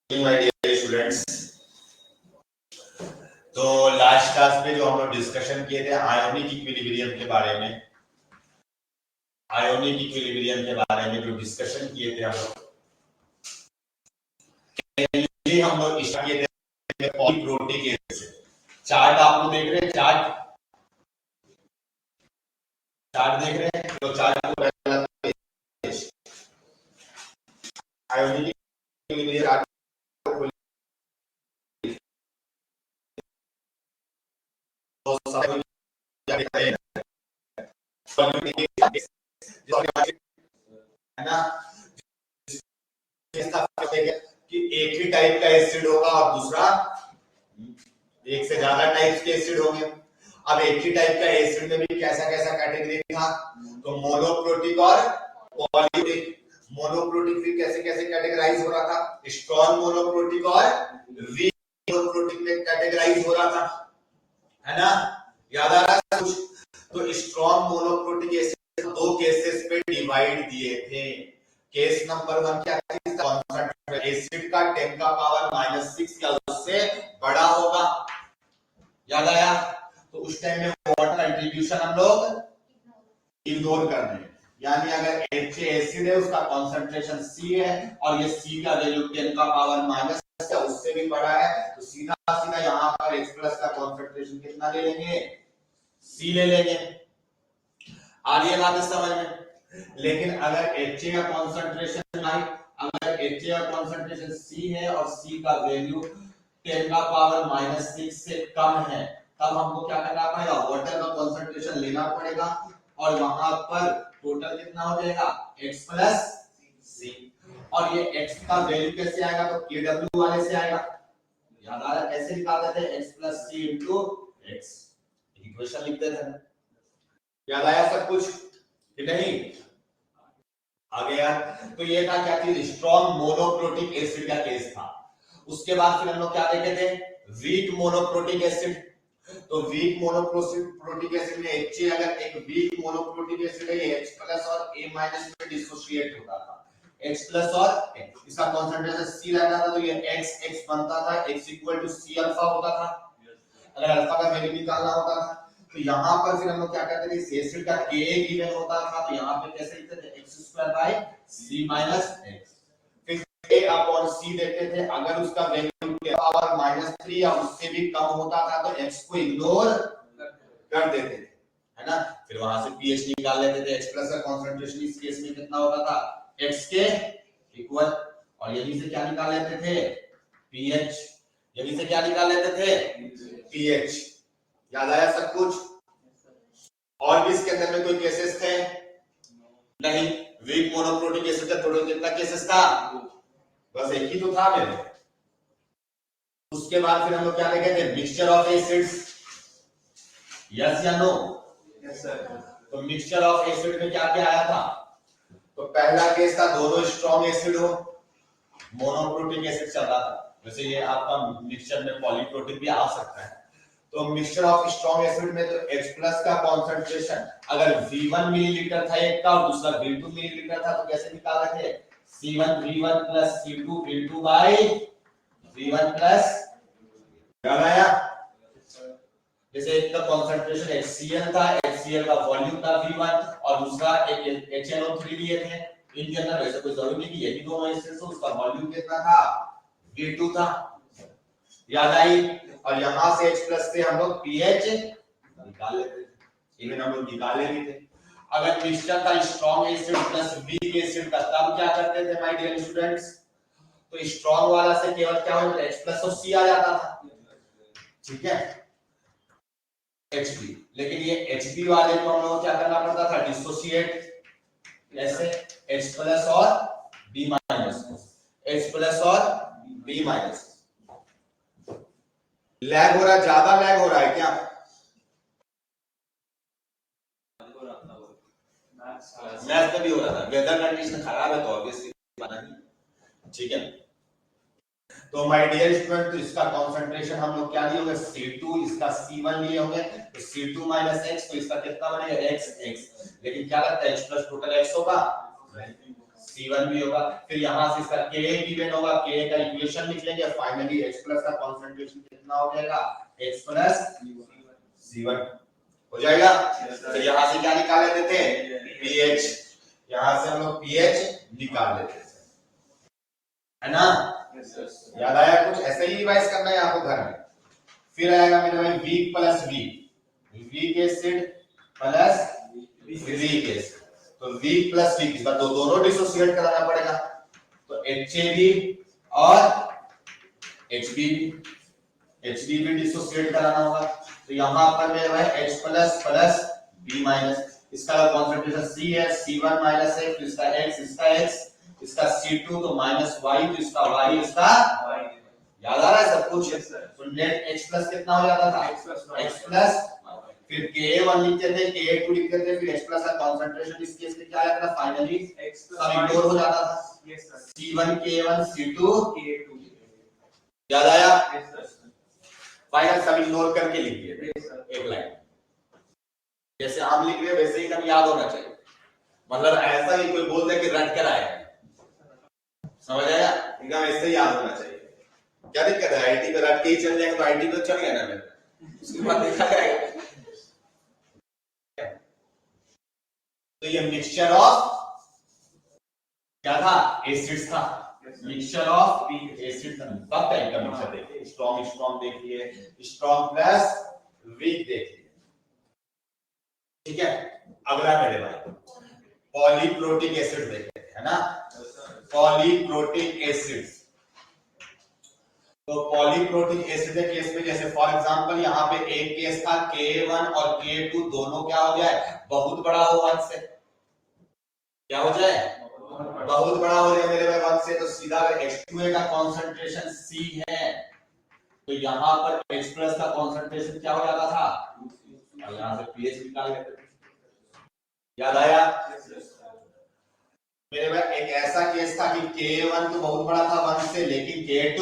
My dear students, तो last class में जो हम लोग डिस्कशन किए थे आयोनिक इक्विलिब्रियम के बारे में, आयोनिक इक्विलिब्रियम के बारे में जो डिस्कशन किए थे हम लोग स्टार्ट किए थे पॉलीप्रोटिक एसिड से। चार्ट आप लोग देख रहे हैं, चार्ट देख रहे हैं, तो चार्ट को पहला आयोनिक इक्विलिब्रियम है ना, कि एक ही टाइप का एसिड होगा और दूसरा एक से ज्यादा टाइप्स के एसिड होंगे। अब एक ही टाइप का एसिड में भी कैसा कैसा कैटेगरी था, तो मोनोप्रोटिक और पॉलीप्रोटिक। मोनोप्रोटिक भी कैसे कैसे कैटेगराइज हो रहा था, स्ट्रॉन्ग मोनोप्रोटिक और वीक मोनोप्रोटिक में कैटेगराइज हो रहा था, है ना, याद आ रहा है कुछ। तो स्ट्रॉन्ग मोनोप्रोटिक एसिड दो केसेस पे डिवाइड दिए थे। केस नंबर 1 क्या था, एसिड का 10 का पावर -6 या उससे बड़ा होगा, याद आया। तो उस टाइम में वाटर कंट्रीब्यूशन हम लोग इग्नोर कर रहे हैं, यानी अगर HA एसिड है उसका कंसंट्रेशन C है और ये C का वैल्यू 10 का पावर माइनस है उससे भी बड़ा है, तो सीधा सीधा यहाँ पर H प्लस का कंसंट्रेशन कितना ले लेंगे, C ले लेंगे। आ रही है बात समझ में। लेकिन अगर HA का कंसंट्रेशन नहीं, अगर HA का कंसंट्रेशन C है और C का वैल्यू 10 का पावर -6 से कम है, तब हमको क्या करना पड़ेगा, वाटर का कंसंट्रेशन लेना पड़ेगा और वहां पर टोटल कितना हो जाएगा, X प्लस C। और ये X का वैल्यू कैसे आएगा, तो KW वाले से आएगा, याद आ रहा है कैसे निकाल देते हैं, X plus C into X, equation लिखते थे, याद आया सब कुछ कि नहीं, आ गया। तो ये था क्या चीज, स्ट्रॉन्ग मोनोप्रोटिक एसिड का केस था। उसके बाद फिर हम लोग क्या देखे थे, वीक मोनोप्रोटिक एसिड। तो वीक मोनोप्रोटिक एसिड में HA अगर एक वीक मोनोप्रोटिक एसिड है, ये H प्लस और A माइनस में डिसोसिएट होता था, X प्लस और इसका कंसंट्रेशन C रहता था, तो ये X बनता था, X equal to C alpha होता था, अगर अल्फा का वैल्यू निकालना होता था। तो यहाँ पर फिर हम लोग क्या करते थे, इस एसिड का Ka गिवन होता था, तो यहाँ पे कैसे लिखते थे, x² - C - x। फिर A/C देखते थे, अगर उसका वैल्यू पावर -3 या उससे भी कम होता था तो x को इग्नोर कर देते थे, है ना। फिर वहां से pH निकाल लेते थे, H प्लस का कंसंट्रेशन इस केस में कितना होता था, x के इक्वल, और यहीं से क्या निकाल लेते थे, pH, यहीं से क्या निकाल लेते थे, pH। याद आया सब कुछ। और भी इसके अंदर में कोई केसेस थे नहीं, वीक मोनोप्रोटिक एसिड का टोटल कितना केसेस था, बस एक ही तो था मेरे। उसके बाद फिर हम लोग क्या देखे थे, मिक्सचर ऑफ एसिड्स, यस या नो, यस सर। तो मिक्सचर ऑफ एसिड में क्या क्या आया था, तो पहला केस था दोनों स्ट्रॉन्ग एसिड हो, मोनोप्रोटिक एसिड चल रहा था, वैसे ये आपका मिक्सचर में पॉलीप्रोटिक भी आ सकता है। तो मिक्सचर ऑफ स्ट्रॉन्ग एसिड में तो H प्लस का कंसंट्रेशन अगर V1 मिलीलीटर था एक का और दूसरा V2 मिलीलीटर था, तो कैसे निकाल रहे थे, C1V1 plus C2 V2 by V1 plus, याद आया। जैसे एक का कंसंट्रेशन HCl था, HCl का वॉल्यूम था V1 और दूसरा एक HNO3 लिए थे इनके अंदर, वैसे कोई जरूरी नहीं कि ये भी दोनों एसिड्स हो, उसका वॉल्यूम कितना था, V2 था, याद आई। और यहां से H प्लस से हम लोग pH निकाल लेते थे, इवन हम लोग निकाले भी थे। अगर मिक्सचर था strong acid plus weak acid का, तब क्या करते थे माय डियर स्टूडेंट्स, तो स्ट्रॉन्ग वाला से केवल क्या होता है, H प्लस और C आ जाता था, ठीक है, Hb। लेकिन ये Hb वाले को हम लोग क्या करना पड़ता था, डिसोसिएट, ऐसे H प्लस और B माइनस, H प्लस और B माइनस। लैग हो रहा है, ज्यादा लैग हो रहा है क्या, मैथ में भी हो रहा था, वेदर कंडीशन खराब है तो ऑब्वियसली नहीं, ठीक है। तो माय डियर स्टूडेंट, तो इसका कंसंट्रेशन हम लोग क्या लिए होंगे, C2, इसका C1 लिए होंगे, तो C2 - X, तो इसका कितना बनेगा, XX। लेकिन क्या लगता है H प्लस टोटल X होगा, C1 भी होगा, फिर यहां से इसका Ka गिवन होगा, Ka का इक्वेशन लिख लेंगे, फाइनली H प्लस का कंसंट्रेशन कितना हो जाएगा, H प्लस C1 हो जाएगा। तो यहां से क्या निकाल लेते थे, pH, यहां से हम लोग pH निकाल लेते थे, है ना। याद आया कुछ, ऐसे ही रिवाइज करना है आपको घर में। फिर आएगा मेरे भाई weak plus weak acid plus weak acid, तो वीक प्लस वीक इसका दोनों डिसोसिएट कराना पड़ेगा, तो HAB और HB भी डिसोसिएट कराना होगा। तो यहां पर मेरे भाई H plus plus B minus, इसका कंसंट्रेशन C है, C1 माइनस है, इसका X, इसका C2 तो माइनस Y, तो इसका Y, इसका Y। याद आ रहा है सब कुछ। तो नेट H प्लस कितना हो जाता था, X प्लस, फिर Ka1 लिखते थे, Ka2 लिखते थे, फिर H प्लस का कंसंट्रेशन इस केस में क्या आया था, फाइनली सब इग्नोर हो जाता था, C1 K1 C2 K2। याद आया, फाइनल सब इग्नोर करके लिख दिए एक लाइन, जैसे हम लिख रहे हैं वैसे ही एकदम याद होना चाहिए, मतलब ऐसा नहीं कोई बोल दे कि रट कर आए, समझ आया, एकदम ऐसे ही याद होना चाहिए। क्या दिक्कत है, आईटी पे रट के ही चल जाएगा, तो आईटी तो चल गया ना मेरा, उसके बाद देखा जाएगा। तो ये मिक्सचर ऑफ क्या था, एसिड्स था, मिक्सचर ऑफ एसिड, सब टाइप का मिक्सचर देखिए, स्ट्रॉन्ग देखिए, स्ट्रॉन्ग प्लस वीक देखिए, ठीक है। अगला मेरे भाई पॉलीप्रोटिक एसिड देखते हैं, है ना, पॉलीप्रोटिक एसिड्स। तो पॉलीप्रोटिक एसिड के केस में जैसे फॉर एग्जांपल यहाँ पे एक केस था K1 और K2 दोनों क्या हो जाए, बहुत बड़ा हो 1 से, क्या हो जाए, बहुत बड़ा हो जाए मेरे भाई 1 से, तो सीधा H2A का कंसंट्रेशन C है, तो यहाँ पर H प्लस का कंसंट्रेशन क्या हो जाता था, और यहाँ से pH निकाल लेते थे। याद आया मेरे भाई, एक ऐसा केस था कि K1 तो बहुत बड़ा था 1 से, लेकिन K2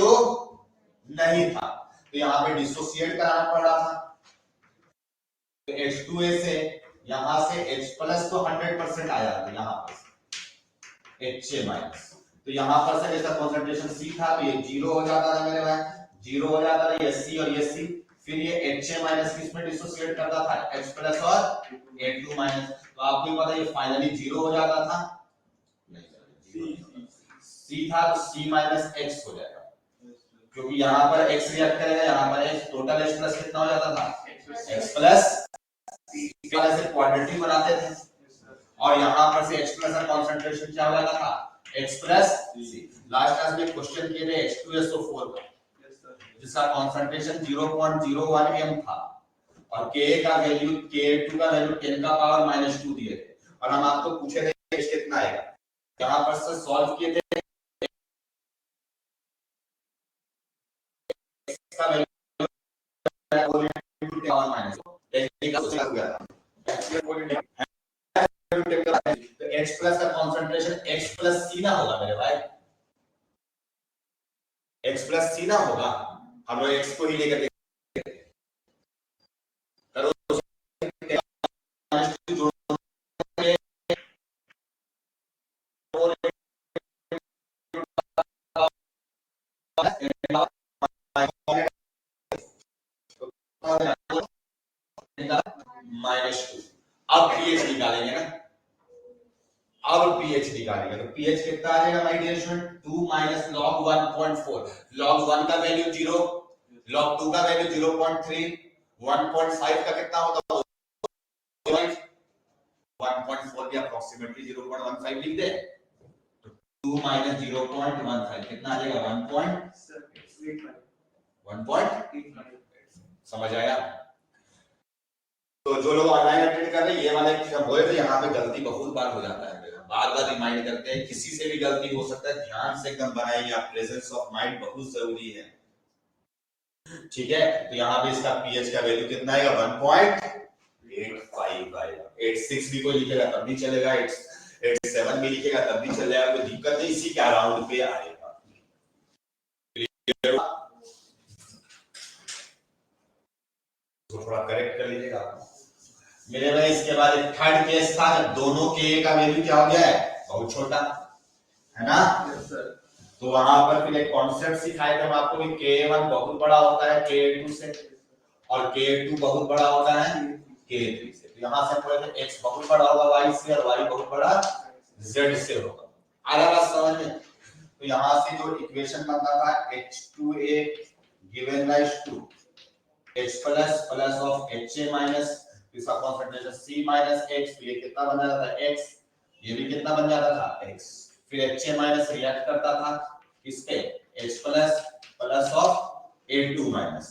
नहीं था, तो यहाँ पे डिसोसिएट कराना पड़ रहा था, तो H2A से यहां से H प्लस तो 100% आया, तो यहाँ पर HA माइनस, तो यहाँ पर से इसका कंसंट्रेशन C था, तो ये 0 हो जाता था मेरे भाई, 0 हो जाता था, ये C और ये C, फिर ये HA माइनस किसमें डिसोसिएट करता था, H प्लस और A2 माइनस, तो आपको पता है ये फाइनली 0 हो जाता था, C था तो C माइनस X हो जाएगा, क्योंकि यहाँ पर X रिएक्ट करेगा, यहाँ पर X, टोटल H प्लस कितना हो जाता था, X प्लस, से क्वाड्रेटिक बनाते थे, और यहाँ पर से H प्लस का कंसंट्रेशन क्या हो जाता था, X plus C। Last class में क्वेश्चन किए थे H2SO4 का, जिसका कंसंट्रेशन 0.01 m था, और Ka का वैल्यू, Ka2 का वैल्यू 10 का पावर -2 दिए थे, और हम आपको पूछे थे कितना आएगा, यहाँ पर से सॉल्व किए थे, इसका वैल्यू तो H प्लस का कंसंट्रेशन X प्लस C ना होगा मेरे भाई, X प्लस C ना होगा, हम लोग X को ही लेकर -2, अब pH निकालेंगे ना, अब pH निकालेंगे, तो pH कितना आ जाएगा my dear student, 2 minus log 1.4, log 1 का वैल्यू 0, log 2 का वैल्यू 0.3, 1.5 का कितना होता है, 1.4 के अप्रोक्सीमेटली 0.15 लिख दे, तो 2 माइनस 0.15 कितना आ जाएगा, 1.1.8, समझ आया। तो जो लोग ऑनलाइन अटेंड कर रहे हैं, ये वाला एग्जाम होए, तो यहाँ पे गलती बहुत बार हो जाता है, बार बार रिमाइंड करते हैं, किसी से भी गलती हो सकता है, ध्यान से एकदम बनाइए आप, प्रेजेंस ऑफ माइंड बहुत जरूरी है, ठीक है। तो यहाँ पे इसका pH का वैल्यू कितना आएगा, 1.85 आएगा, 86 भी कोई लिखेगा तब भी चलेगा, 87 भी लिखेगा तब भी चलेगा, कोई दिक्कत नहीं, इसी के अराउंड पे आएगा। तो थोड़ा करेक्ट कर लीजिएगा मेरे भाई। इसके बाद थर्ड केस था जब दोनों के का वैल्यू क्या हो गया है, बहुत छोटा, है ना? तो वहां पर फिर एक कॉन्सेप्ट सिखाए थे हम आपको कि K1 बहुत बड़ा होता है K2 से और K2 बहुत बड़ा होता है K3 से। तो यहाँ से पढ़े थे X बहुत बड़ा होगा Y से और Y बहुत बड़ा Z से होगा। आया बात समझ में? तो यहाँ से जो इक्वेशन बनता था H2A given rise to H plus plus of HA minus इसका कॉन्सेंट्रेशन C minus X, तो ये कितना बन जाता था X, ये भी कितना बन जाता था X, फिर HA minus रिएक्ट करता था किसके H plus plus of A2 minus,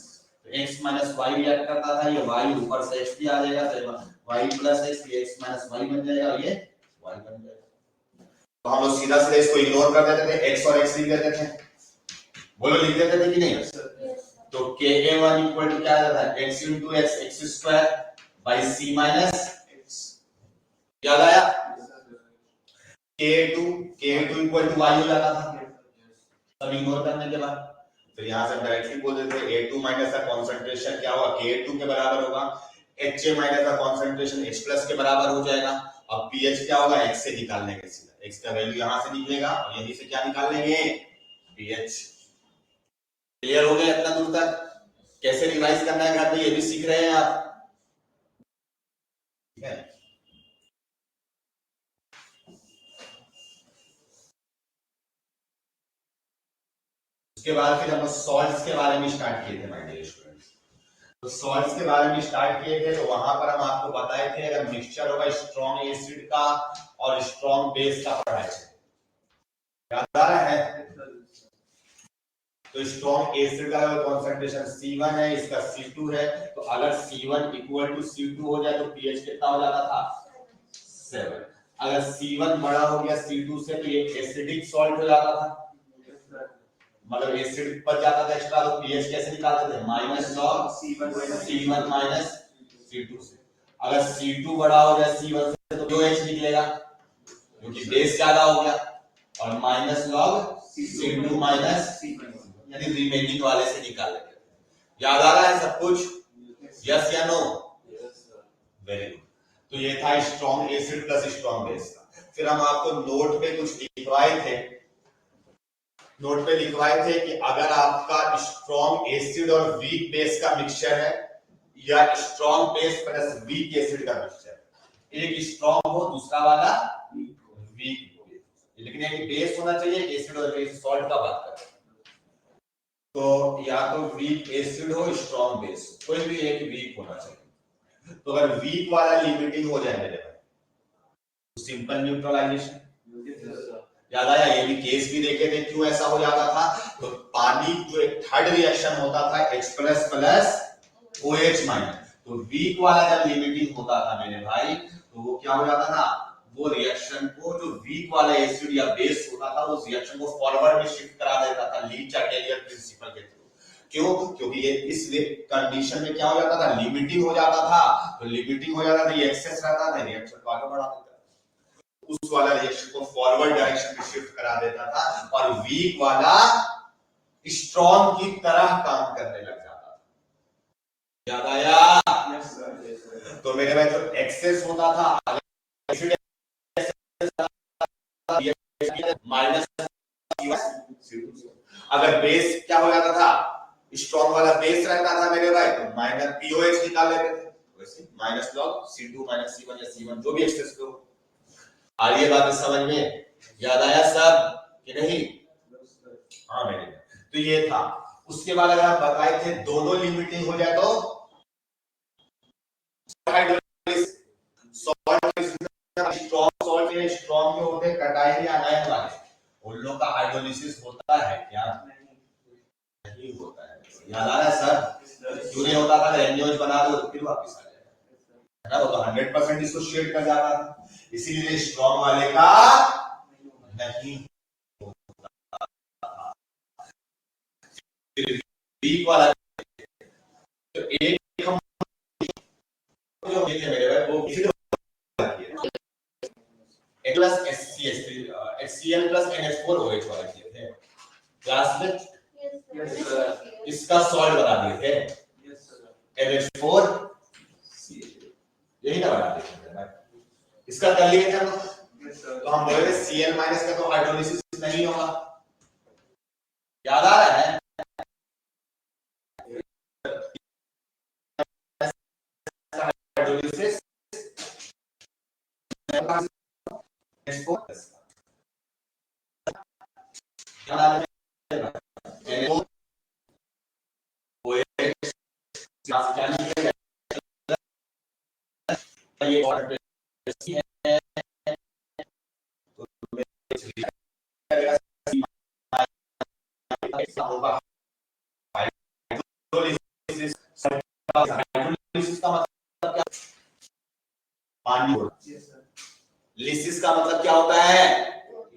तो X minus Y रिएक्ट करता था, ये Y ऊपर से X भी आ जाएगा तो Y plus X, ये X minus Y बन जाएगा और ये Y बन जाएगा। तो हम लोग सीधा सीधा इसको इग्नोर कर देते थे, X और X लिख देते थे, बोलो लिख देते थे कि नहीं? तो Ka1 इक्वल टू क्या आ जाता है x into x x square by c minus x, याद आया? K2 इक्वल टू y हो जाता था सब इग्नोर करने के बाद। तो यहां से डायरेक्टली बोल देते A2 माइनस का कंसंट्रेशन क्या होगा K2 के बराबर होगा, HA माइनस का कंसंट्रेशन H प्लस के बराबर हो जाएगा। अब pH क्या होगा x से निकाल लेंगे सीधा, x का वैल्यू यहां से निकलेगा और यहीं से क्या निकाल लेंगे pH। क्लियर हो गया इतना दूर तक? कैसे रिवाइज करना है घर में ये भी सीख रहे हैं आप, ठीक है? उसके बाद फिर हम सॉल्ट्स के बारे में स्टार्ट किए थे माय डियर स्टूडेंट्स। तो सॉल्ट्स के बारे में स्टार्ट किए थे तो वहां पर हम आपको बताए थे अगर मिक्सचर होगा स्ट्रॉन्ग एसिड का और स्ट्रॉन्ग बेस का पढ़ाए थे, याद आ रहा है? तो स्ट्रॉन्ग एसिड का कंसंट्रेशन C1 है, इसका C2 है, तो अगर C1 इक्वल टू C2 हो जाए तो pH कितना हो जाता था 7। अगर C1 बड़ा हो गया C2 से तो ये एसिडिक सॉल्ट हो जाता था, मतलब एसिड बच जाता था एक्स्ट्रा, तो pH कैसे निकालते थे minus log C1 minus C2 से। अगर C2 बड़ा हो जाए C1 से तो OH निकलेगा क्योंकि बेस ज्यादा हो गया, और माइनस लॉग C2 माइनस यानी रिमेनिंग वाले से निकाल लेंगे। याद आ रहा है सब कुछ? यस या नो? Very good. तो ये था strong acid plus strong base का। फिर हम आपको नोट पे कुछ लिखवाए थे, नोट पे लिखवाए थे कि अगर आपका स्ट्रॉन्ग एसिड और वीक बेस का मिक्सचर है या strong base plus weak acid का मिक्सचर, एक स्ट्रॉन्ग हो दूसरा वाला वीक हो, लेकिन एक बेस होना चाहिए, एसिड और बेस सॉल्ट का बात कर रहे हैं, तो या तो वीक एसिड हो स्ट्रॉन्ग बेस, कोई भी एक वीक होना चाहिए। तो अगर वीक वाला लिमिटिंग हो जाए मेरे भाई तो सिंपल न्यूट्रलाइजेशन, याद आया? ये भी केस भी देखे थे क्यों ऐसा हो जाता था। तो पानी जो एक थर्ड रिएक्शन होता था H plus plus OH minus, तो वीक वाला जब लिमिटिंग होता था मेरे भाई तो वो क्या हो जाता था, वो रिएक्शन को जो वीक वाला एसिड या बेस होता था उस रिएक्शन को फॉरवर्ड में शिफ्ट करा देता था लीच-अटेलियर प्रिंसिपल के थ्रू। क्यों? क्योंकि ये इस कंडीशन में क्या हो जाता था, लिमिटिंग हो जाता था, तो लिमिटिंग हो जाता था, ये एक्सेस रहता था, रिएक्शन को आगे बढ़ा देता था, उस वाला रिएक्शन को फॉरवर्ड डायरेक्शन में शिफ्ट करा देता था और वीक वाला स्ट्रॉन्ग की तरह काम करने लग जाता था। याद आया? तो मेरे भाई जो एक्सेस होता था माइनस, अगर बेस क्या हो जाता था, स्ट्रॉन्ग वाला बेस रहता था मेरे भाई तो माइनस POH निकाल लेते थे, वैसे minus log C2 minus C1 या C1 जो भी एक्सेस हो। आ रही है बात समझ में? याद आया सब कि नहीं? हाँ मेरे, तो ये था। उसके बाद अगर आप बताए थे दोनों लिमिटिंग हो जाए तो स्ट्रॉन्ग सॉल्ट में स्ट्रॉन्ग में होते कटायन या आयन वाले, उन लोगों का हाइड्रोलिसिस होता है क्या? नहीं होता है। याद आ रहा है सर? क्यों नहीं होता था? एनओएच बना दो तो फिर वापस आ जाएगा, है ना? वो तो 100% डिसोसिएट कर जाता था, इसीलिए स्ट्रॉन्ग वाले का नहीं होता था। वीक वाला तो एक हम जो थे मेरे भाई वो plus HCl plus NH4 OH वाला किए थे क्लास में। इसका सॉल्ट बना दिए थे NH4 यही ना बना दिए थे, इसका कर लिए थे तो हम बोले Cl माइनस का तो हाइड्रोलिसिस नहीं होगा। याद आ रहा है? हाइड्रोलिसिस पानी। लिसिस का मतलब क्या होता है?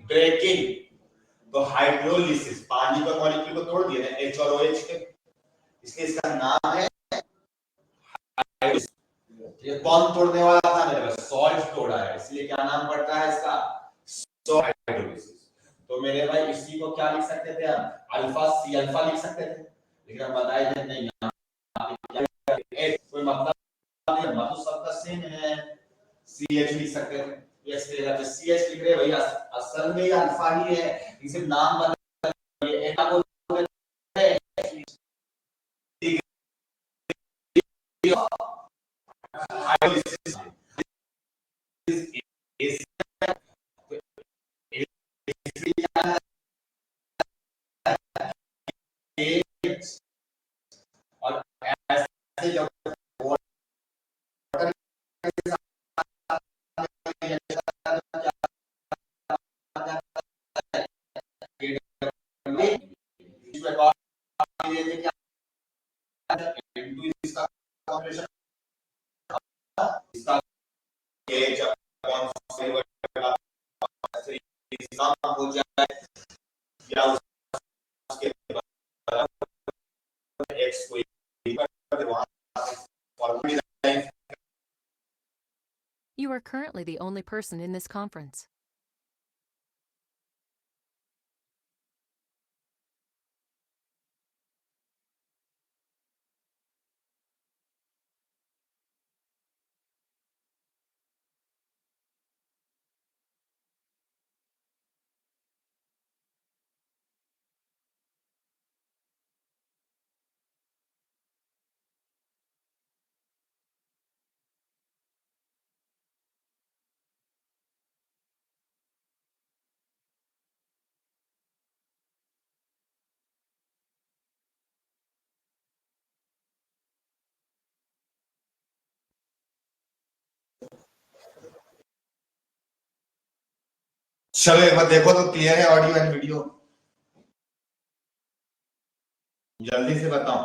ब्रेकिंग। तो हाइड्रोलिसिस, पानी का मॉलिक्यूल को तोड़ दिया ना H और OH के, इसलिए इसका नाम है हाइड्रोलिसिस। ये कौन तोड़ने वाला था? मेरे पास सॉल्ट तोड़ा है, इसलिए क्या नाम पड़ता है इसका? Salt hydrolysis. तो मेरे भाई इसी को क्या लिख सकते थे हम? अल्फा सी अल्फा लिख सकते थे, लेकिन हम बताए थे नहीं, कोई मतलब नहीं, मतलब सबका सेम है, CH लिख सकते थे। ये CH लिख रहे भाई, असल में अल्फा ही है, इसे नाम बदल ये एक को हाइड्रोलिसिस इस और ऐसे जब हो जाए या उसके एक्स को You are currently the only person in this conference. चलो एक बार देखो तो क्लियर है ऑडियो एंड वीडियो? जल्दी से बताओ।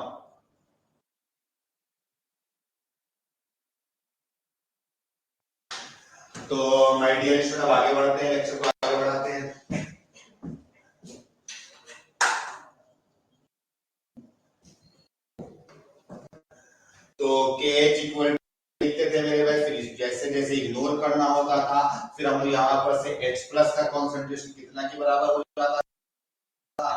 तो माय डियर स्टूडेंट, अब आगे बढ़ते हैं, लेक्चर को आगे बढ़ाते हैं। तो KH इक्वल लिखते थे मेरे भाई, फिर जैसे जैसे इग्नोर करना होता था, फिर हम यहाँ पर से H प्लस का कॉन्सेंट्रेशन कितना के बराबर हो जाता था?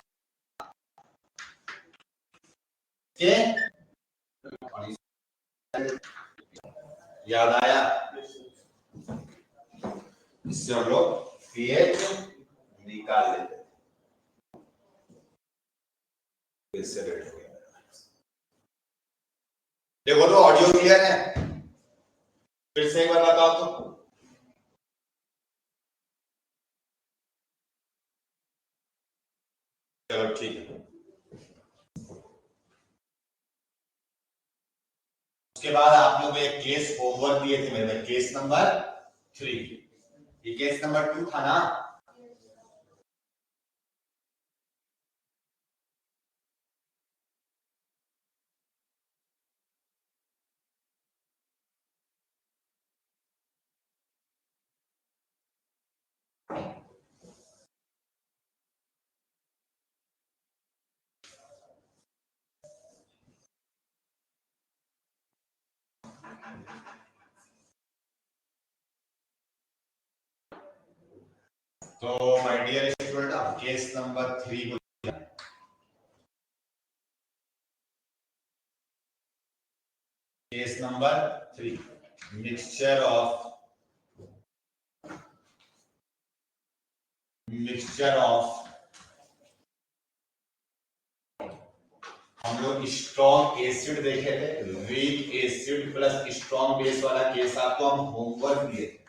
याद आया? इससे हम लोग pH निकाल लेते थे। इससे रेड हो गया। देखो तो ऑडियो क्लियर है? फिर से एक बार बताओ तो। चलो ठीक है। उसके बाद आप लोग एक केस होमवर्क दिए थे मेरे, केस नंबर 3। ये केस नंबर 2 था ना? तो माय डियर स्टूडेंट, अब केस नंबर 3 को, case number 3, mixture of mixture of, हम लोग स्ट्रॉन्ग एसिड देखे थे, week acid plus strong base वाला केस आपको हम होमवर्क दिए थे।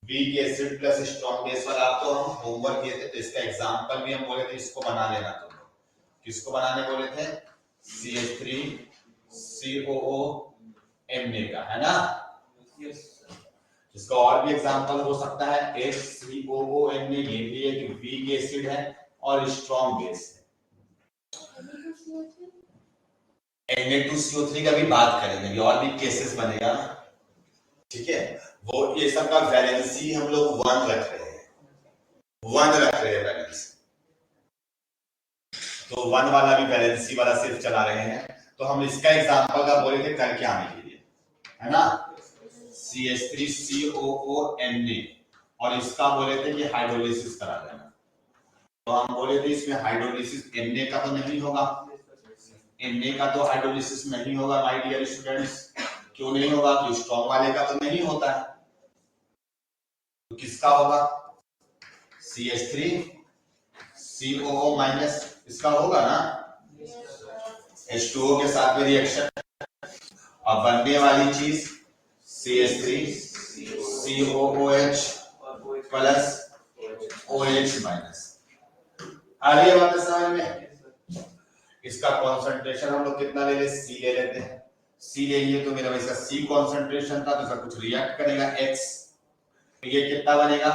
Week acid plus strong base वाला आपको हम होमवर्क दिए थे, तो इसका एग्जांपल भी हम बोले थे, इसको बना लेना तुम लोग। किसको बनाने बोले थे? CH3COO Na का, है ना? इसका और भी एग्जांपल हो सकता है, HCOO Na, ये भी एक वीक एसिड है और स्ट्रॉन्ग बेस है। Na2CO3 का भी बात करेंगे, और भी केसेस बनेगा, ठीक है? वो ये सब का वैलेंसी हम लोग 1 रख रहे हैं, 1 रख रहे हैं वैलेंसी, तो 1 वाला भी वैलेंसी वाला सिर्फ चला रहे हैं। तो हम इसका एग्जांपल का बोले थे करके आने के लिए, है ना? CH3COO Na, और इसका बोले थे कि हाइड्रोलिसिस करा देना, तो हम बोले थे इसमें हाइड्रोलिसिस Na का तो नहीं होगा, Na का तो हाइड्रोलिसिस नहीं होगा माय डियर स्टूडेंट्स। क्यों नहीं होगा? कि स्ट्रॉन्ग वाले का तो नहीं होता है, तो किसका होगा? CH3COO माइनस, इसका होगा ना, H2O के साथ में रिएक्शन, अब बनने वाली चीज CH3COOH प्लस OH माइनस। आ रही है बात समझ में? इसका कॉन्सेंट्रेशन हम लोग कितना ले ले? C ले लेते हैं, C ले लिए तो मेरा इसका C कॉन्सेंट्रेशन था, तो इसका कुछ रिएक्ट करेगा X, ये कितना बनेगा?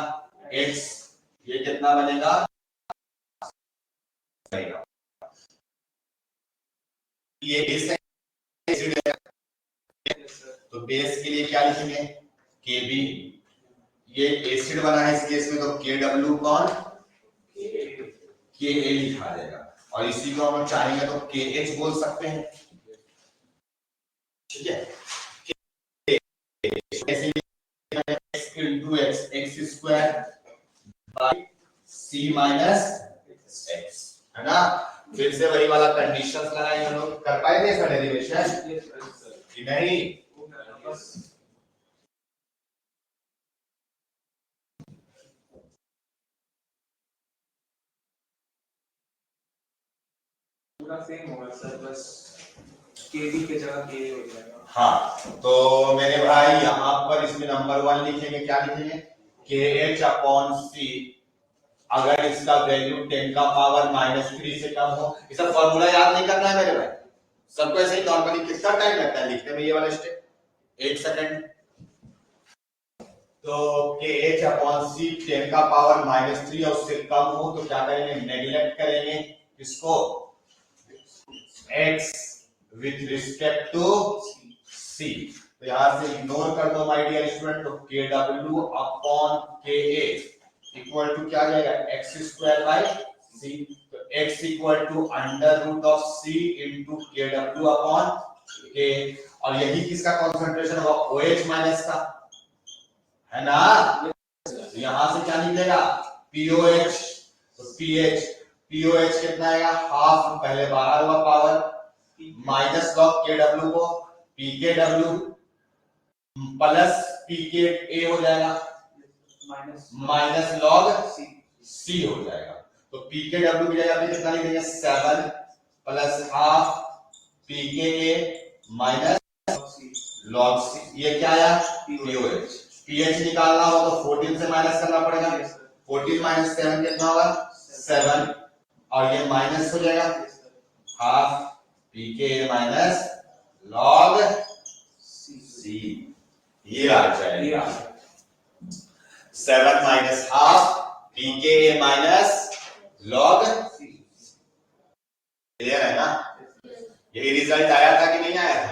X, ये कितना बनेगा? ये बेस एसिड है, तो बेस के लिए क्या लिखेंगे? Kb, ये एसिड बना है इस केस में, तो Kw कौन? Ka लिखा जाएगा, और इसी को हम चाहेंगे तो KH बोल सकते हैं, ठीक है? x into x square by c minus x, है ना? फिर से वही वाला कंडीशंस लगाएंगे हम लोग। कर पाएंगे इसका डेरिवेशन कि नहीं? पूरा सेम होगा सर, बस kb के जगह k हो जाएगा। हाँ, तो मेरे भाई यहाँ पर इसमें नंबर 1 लिखेंगे, क्या लिखेंगे? KH/C, अगर इसका वैल्यू 10 का पावर -3 से कम हो। इसका फॉर्मूला याद नहीं करना है मेरे भाई, सबको ऐसे ही नॉर्मली। कितना टाइम लगता है लिखने में ये वाला स्टेप? 1 सेकंड। तो KH/C 10 का पावर -3 और उससे कम हो तो क्या करेंगे? नेग्लेक्ट करेंगे इसको, x with respect to c, तो यहां से इग्नोर कर दो माय डियर स्टूडेंट, तो KW upon KA equal to क्या आ जाएगा? x स्क्वायर बाय c, तो x equal to under root of c into KW upon K, और यही किसका कंसंट्रेशन होगा? OH माइनस का, है ना? तो यहां से क्या निकलेगा? POH, तो POH कितना आएगा? हाफ, पहले बाहर हुआ पावर, माइनस लॉग KW को PKW प्लस PKA हो जाएगा, माइनस लॉग C हो जाएगा। तो PKW की जगह पे कितना लिखेंगे? 7 plus half PKA minus log C, ये क्या आया? POH। pH निकालना हो तो 14 से माइनस करना पड़ेगा, 14 माइनस 7 कितना होगा? 7, और ये माइनस हो जाएगा half PK minus log C, ये आ जाएगा 7 minus half PK minus log C। Clear है ना? यही रिजल्ट आया था कि नहीं आया था?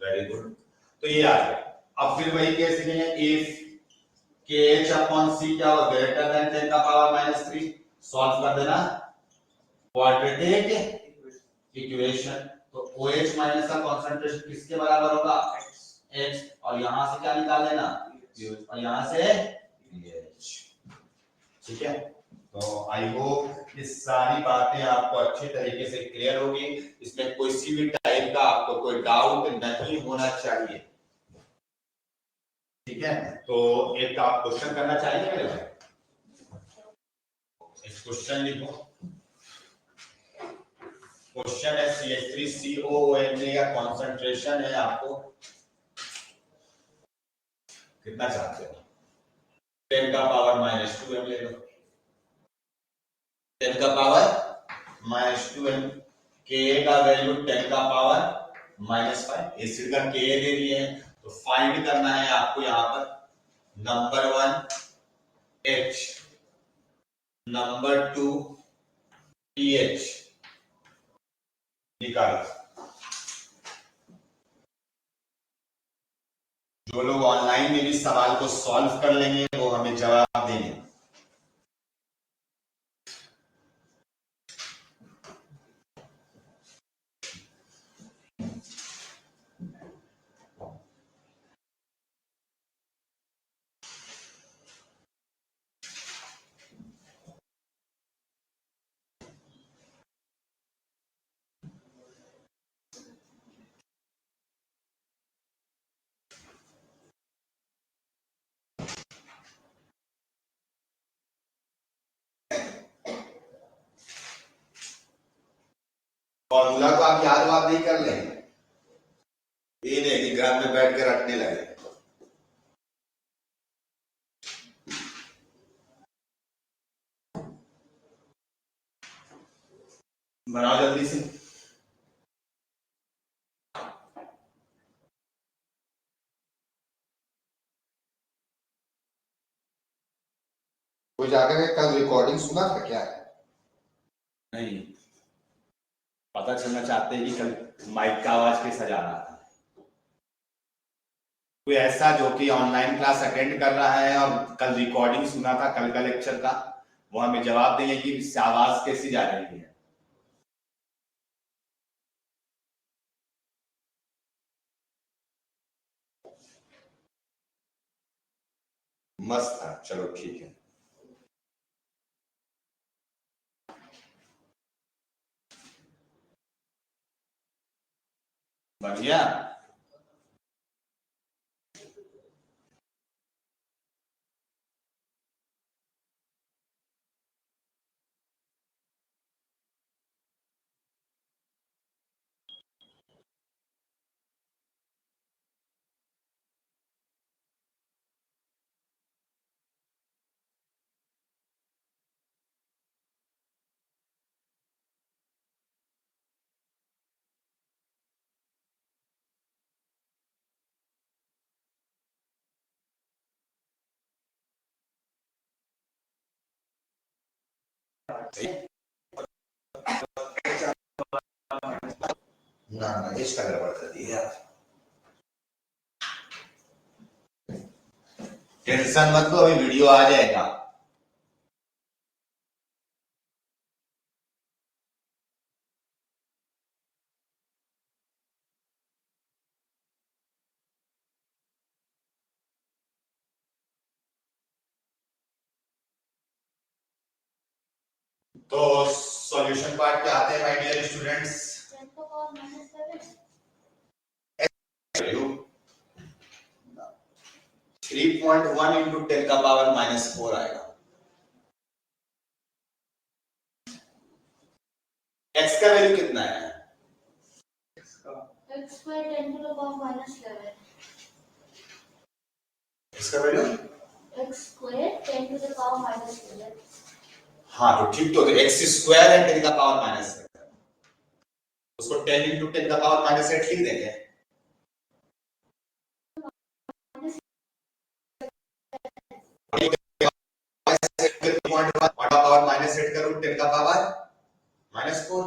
वेरी गुड, तो ये आ गया। अब फिर वही केस लिखेंगे, इफ KH/C क्या हो? ग्रेटर देन 10 का पावर -3, सॉल्व कर देना क्वाड्रेटिक इक्वेशन, तो OH माइनस का कंसंट्रेशन किसके बराबर होगा? X, और यहां से क्या निकाल लेना? और यहां से pH, ठीक है? तो आई होप ये सारी बातें आपको अच्छी तरीके से क्लियर होगी, इसमें कोई सी भी टाइप का आपको कोई डाउट नहीं होना चाहिए, ठीक है? तो एक आप क्वेश्चन करना चाहेंगे मेरे भाई? क्वेश्चन लिखो। क्वेश्चन है CH3COOH का कॉन्सेंट्रेशन है आपको कितना चाहते हो? 10 का पावर -2 m ले लो। 10 का पावर -2 m। Ka का वैल्यू 10 का पावर -5। एसिड का Ka दे दिए हैं तो फाइंड करना है आपको यहाँ पर नंबर 1 H, नंबर 2 pH निकालो। जो लोग ऑनलाइन में भी सवाल को सॉल्व कर लेंगे वो हमें जवाब देंगे। फॉर्मूला को आप याद बात नहीं कर लेंगे, ये नहीं कि घर में बैठ के रटने लगे। बनाओ जल्दी से। वो जाकर के कल रिकॉर्डिंग सुना था क्या? नहीं, पता चलना चाहते हैं कि कल माइक का आवाज कैसा जा रहा था। कोई ऐसा जो कि ऑनलाइन क्लास अटेंड कर रहा है और कल रिकॉर्डिंग सुना था कल का लेक्चर का, वो हमें जवाब देंगे कि आवाज कैसी जा रही है। मस्त था, चलो ठीक है। बढ़िया। ना ना इसका गड़बड़ कर दिया। टेंशन मत लो, अभी वीडियो आ जाएगा। तो सॉल्यूशन पार्ट पे आते हैं माय डियर स्टूडेंट्स। 3.1 इंटू 10 का पावर -4 आएगा। x का वैल्यू कितना है? x square 10 to the power -11. इसका value x square 10 to the power -11. हाँ तो ठीक, तो x स्क्वायर है 10 का पावर -8, उसको 10 इंटू 10 का पावर -8 लिख देंगे। पावर -8 करूं 10 का पावर -4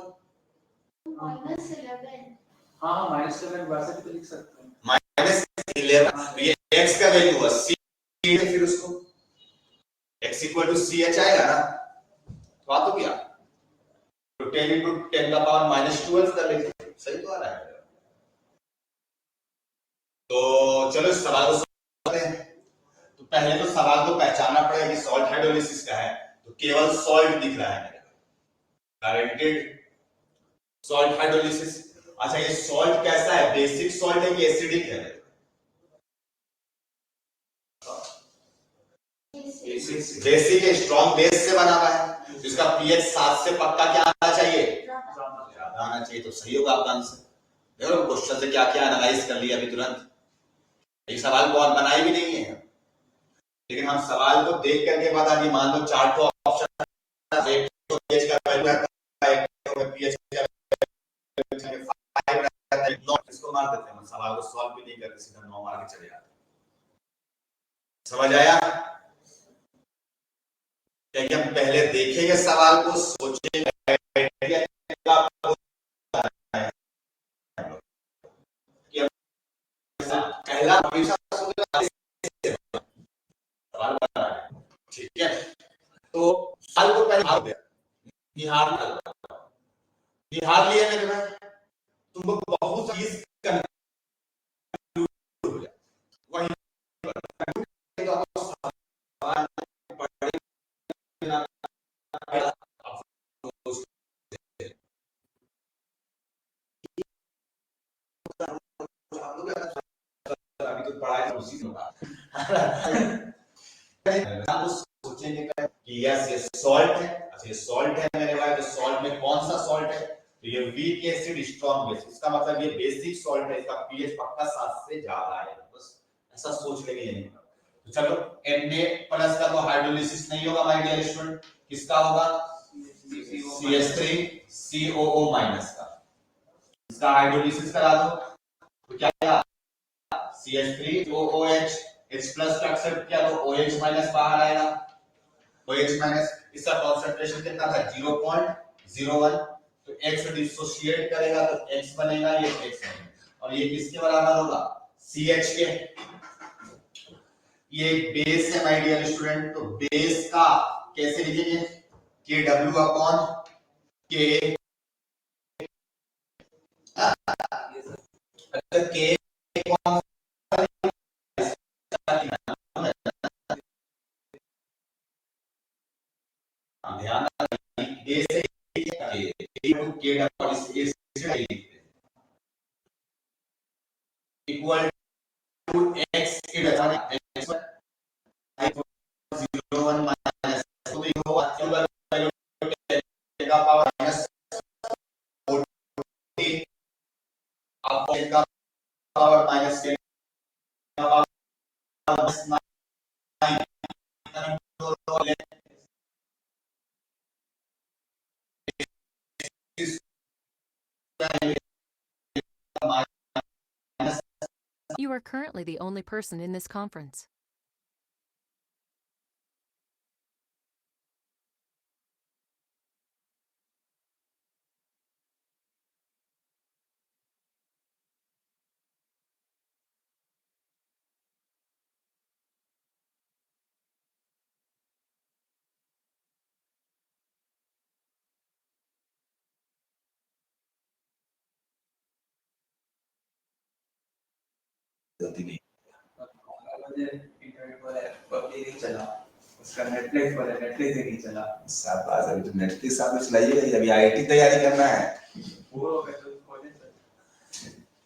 -11. हाँ -7 वैसे भी तो लिख सकते हैं। -11 ये x का वैल्यू है c, फिर उसको x इक्वल टू ch आएगा ना, तो आ तो क्या, तो 10 इंटू 10 का पावर -12 कर लीजिए, सही तो आ रहा है। तो चलो इस सवाल को समझते हैं। तो पहले तो सवाल को पहचानना पड़ेगा कि सॉल्ट हाइड्रोलिसिस का है, तो केवल सॉल्ट दिख रहा है मेरे को, गारंटेड सॉल्ट हाइड्रोलिसिस। अच्छा ये सॉल्ट कैसा है, बेसिक सॉल्ट है कि एसिडिक है? बेसिक है, स्ट्रॉन्ग बेस से बना हुआ है। तो इसका पीएच 7 से पक्का क्या आना चाहिए, ज्यादा। ज्यादा आना चाहिए। तो सही होगा आपका आंसर। देखो क्वेश्चन से क्या क्या एनालाइज कर लिया अभी तुरंत। ये सवाल बहुत बनाए भी नहीं है, लेकिन हम सवाल को देख करके बता दी। मान लो 4 तो ऑप्शन, एक तो पीएच का वैल्यू रहता है, एक तो पीएच का वैल्यू 5 रहता है, नॉट इसको मार देते हैं। सवाल को सॉल्व भी नहीं करते, सीधा 9 मार के चले जाते। समझ आया? क्योंकि हम पहले देखेंगे सवाल को, सोचेंगे पहला हमेशा सवाल बना है, ठीक है। तो सवाल को पहले हार दिया, निहार लिया मेरे भाई, तुमको बहुत चीज कंफ्यूज हो जाए वही तो आपको सवाल पढ़ना अफसोस है। आप लोग अभी तो पढ़ाई उसी से होगा। आप सोचेंगे कि यस ये सॉल्ट है। अच्छा ये सॉल्ट है मेरे भाई, तो सॉल्ट में कौन सा सॉल्ट है, तो ये वीक एसिड स्ट्रॉन्ग बेस, इसका मतलब ये बेसिक सॉल्ट है, इसका पीएच पक्का 7 से ज्यादा है। बस ऐसा सोच लेंगे यही। तो चलो Na प्लस का तो हाइड्रोलिसिस नहीं होगा माय डियर स्टूडेंट, किसका होगा, CH3COO माइनस का। इसका हाइड्रोलिसिस करा दो तो क्या आएगा, CH3OOH, H प्लस का एक्सेप्ट किया तो OH माइनस बाहर आएगा, OH माइनस। इसका कॉन्सेंट्रेशन कितना था, 0.01। तो X डिसोसिएट करेगा तो X बनेगा, ये X बनेगा, और ये किसके बराबर होगा, CH के। ये एक बेस है माय डियर स्टूडेंट, तो बेस का कैसे लिखेंगे, KW अपॉन K। अच्छा K कौन ध्यान बेस है इक्वल टू X के X 0.01 माइनस तो भी होगा का पावर माइनस 14 अपॉन का पावर माइनस 10 का power minus 9 You are currently the only person in this conference. गलती नहीं। इंटरनेट पर पबजी नहीं चला, उसका नेटफ्लिक्स पर है, नेटफ्लिक्स ही नहीं चला। शाबाश, अभी तो नेटफ्लिक्स आप चलाइए, अभी आईटी तैयारी करना है। वो तो कॉलेज।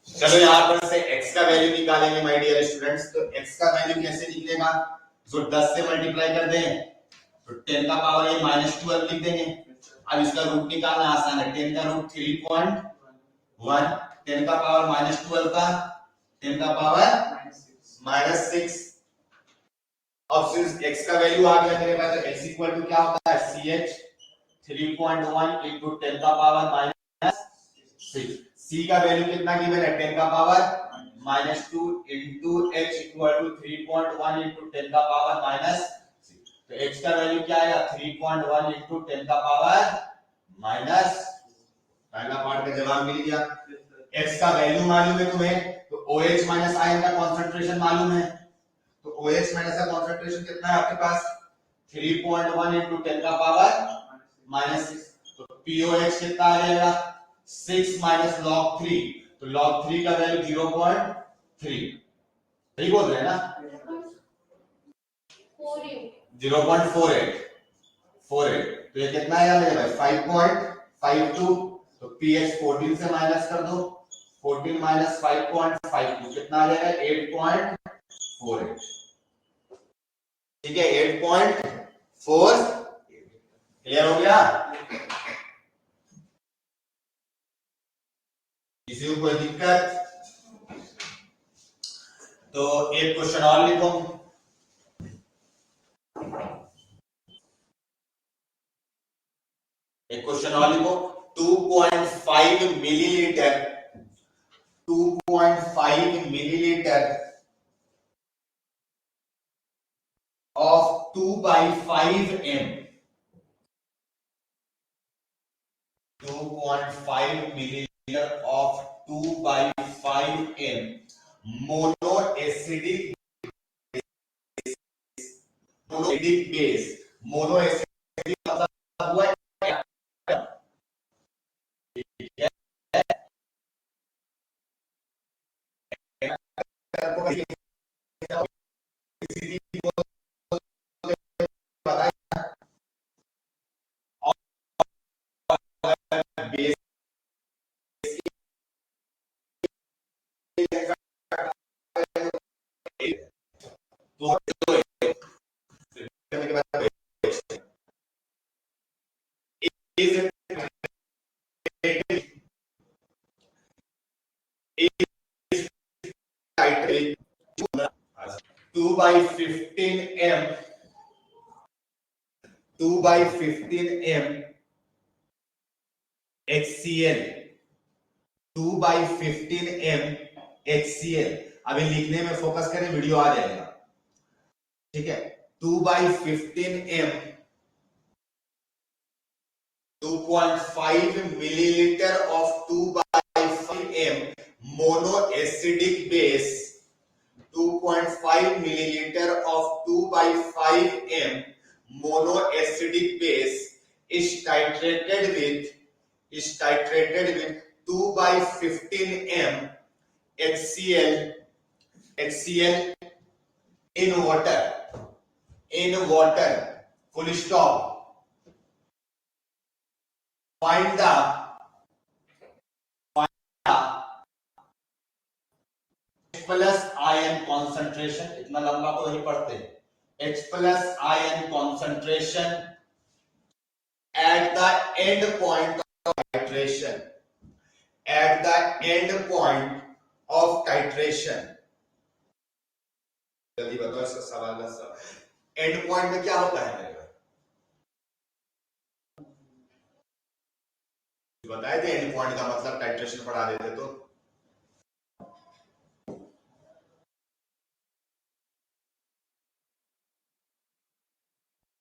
चलो यहाँ पर से x का वैल्यू निकालेंगे माय डियर स्टूडेंट्स। तो x का वैल्यू कैसे निकलेगा, जो 10 से मल्टीप्लाई कर दें तो 10 का पावर ये -12 लिख देंगे। अब इसका रूट निकालना आसान है, 10 का रूट 3.1, 10 का पावर -12 का 10 का पावर -6। अब सिंस x का वैल्यू आ गया मेरे पास, तो x इक्वल टू क्या होता है, CH 3.1 into 10 का पावर -6। C का वैल्यू कितना गिवन है, 10 का power -2 into H equal to 3.1 into 10 का पावर -6। तो H का वैल्यू क्या आएगा, 3.1 into 10 का पावर माइनस, पहला पार्ट का जवाब मिल गया। X का वैल्यू मालूम है तुम्हें, तो OH माइनस आयन का कॉन्सेंट्रेशन मालूम है, तो OH माइनस का कॉन्सेंट्रेशन कितना है आपके पास, 3.1 into 10 का पावर -6। तो POH कितना आ जाएगा, 6 minus log 3, तो log 3 का वैल्यू 0.3, सही बोल रहे हैं ना, 0.48, तो ये कितना आएगा मेरे भाई, 5.52। तो pH 14 से माइनस कर दो, 14 minus 5.52 कितना आ जाएगा, 8.48। ठीक है, 8.48। क्लियर हो गया? किसी को कोई दिक्कत? तो एक क्वेश्चन और लिखो। एक क्वेश्चन और लिखो। 2.5 millilitre 2.5 millilitre of 2 by 5 m 2.5 milliliter of 2 by 5 m monoacidic base monoacidic मतलब हुआ बेस तो करने के बाद is titrate 2 by 15 m 2 by 15 m HCl 2 by 15 m HCl। अभी लिखने में फोकस करें, वीडियो आ जाएगा, ठीक है। 2 by 15 m 2.5 milliliter of 2 by 5 m monoacidic base 2.5 milliliter of 2 by 5 m monoacidic base is titrated with 2 by 15 m HCl in water full stop। find the H plus ion concentration, इतना लंबा तो नहीं पढ़ते। H plus ion concentration at the end point of titration at the end point of titration। जल्दी बताओ इसका सवाल का सब एंड पॉइंट में क्या होता है मेरे को बताए थे। एंड पॉइंट का मतलब टाइट्रेशन पढ़ा देते तो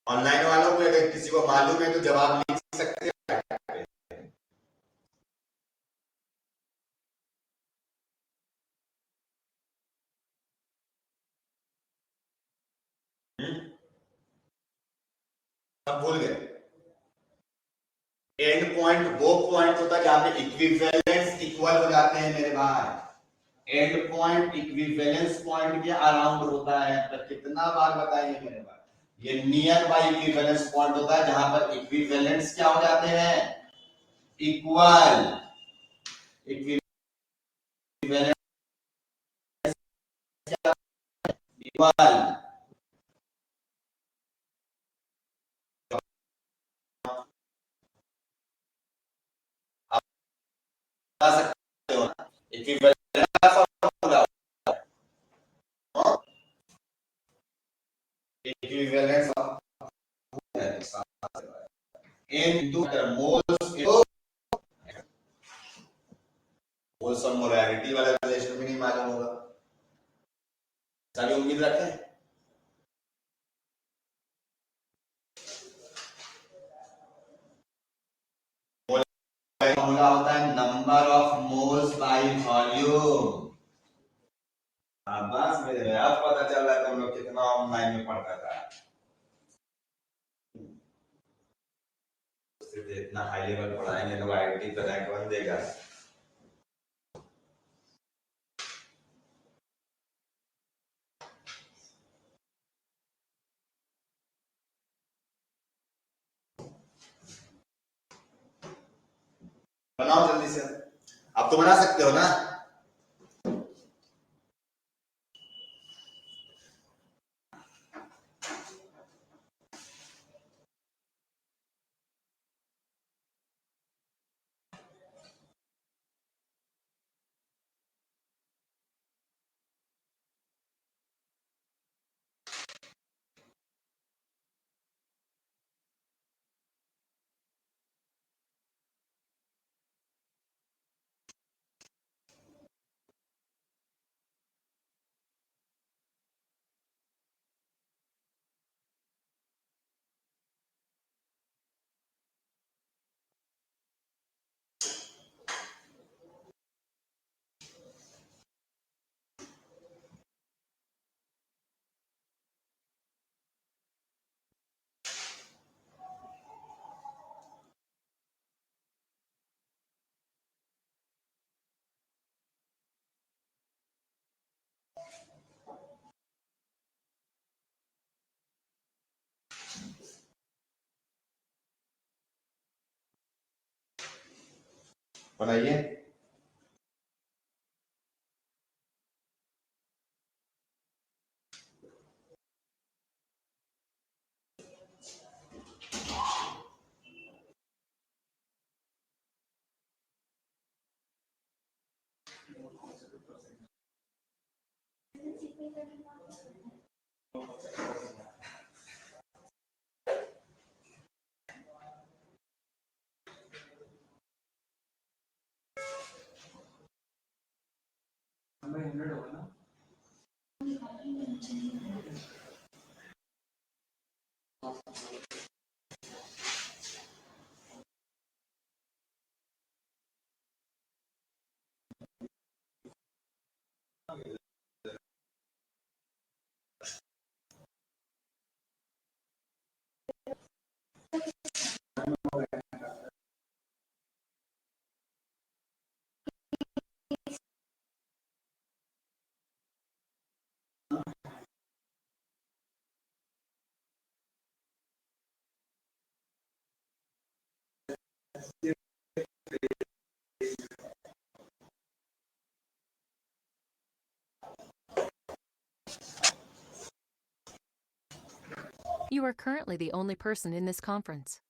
ऑनलाइन वालों को अगर किसी को मालूम है तो जवाब लिख सकते हैं। सब भूल गए। एंड पॉइंट वो पॉइंट होता है जहां पे इक्विवेलेंस इक्वल हो जाते हैं मेरे भाई। एंड पॉइंट इक्विवेलेंस पॉइंट के अराउंड होता है। तो कितना बार बताएंगे मेरे भाई, ये नियर बाय इक्विवेलेंस पॉइंट होता है जहां पर इक्विवेलेंस क्या हो जाते हैं, इक्वल। इक्विवेलेंस इक्वल बता सकते हो ना इक्विवेलेंस का formula equivalence into moles moles और मोलैरिटी वाला रिलेशन भी नहीं मालूम होगा। सारी उम्मीद रखते हैं। फॉर्मूला होता है number of moles by volume. बस मेरे अब पता चल रहा है तुम लोग कितना ऑनलाइन में पढ़ता था। सिर्फ इतना हाई लेवल पढ़ाएंगे तो आईआईटी पे रैंक बन देगा। बनाओ जल्दी से, अब तो बना सकते हो ना। बनाइए। हमें 100 होगा ना। You are currently the only person in this conference.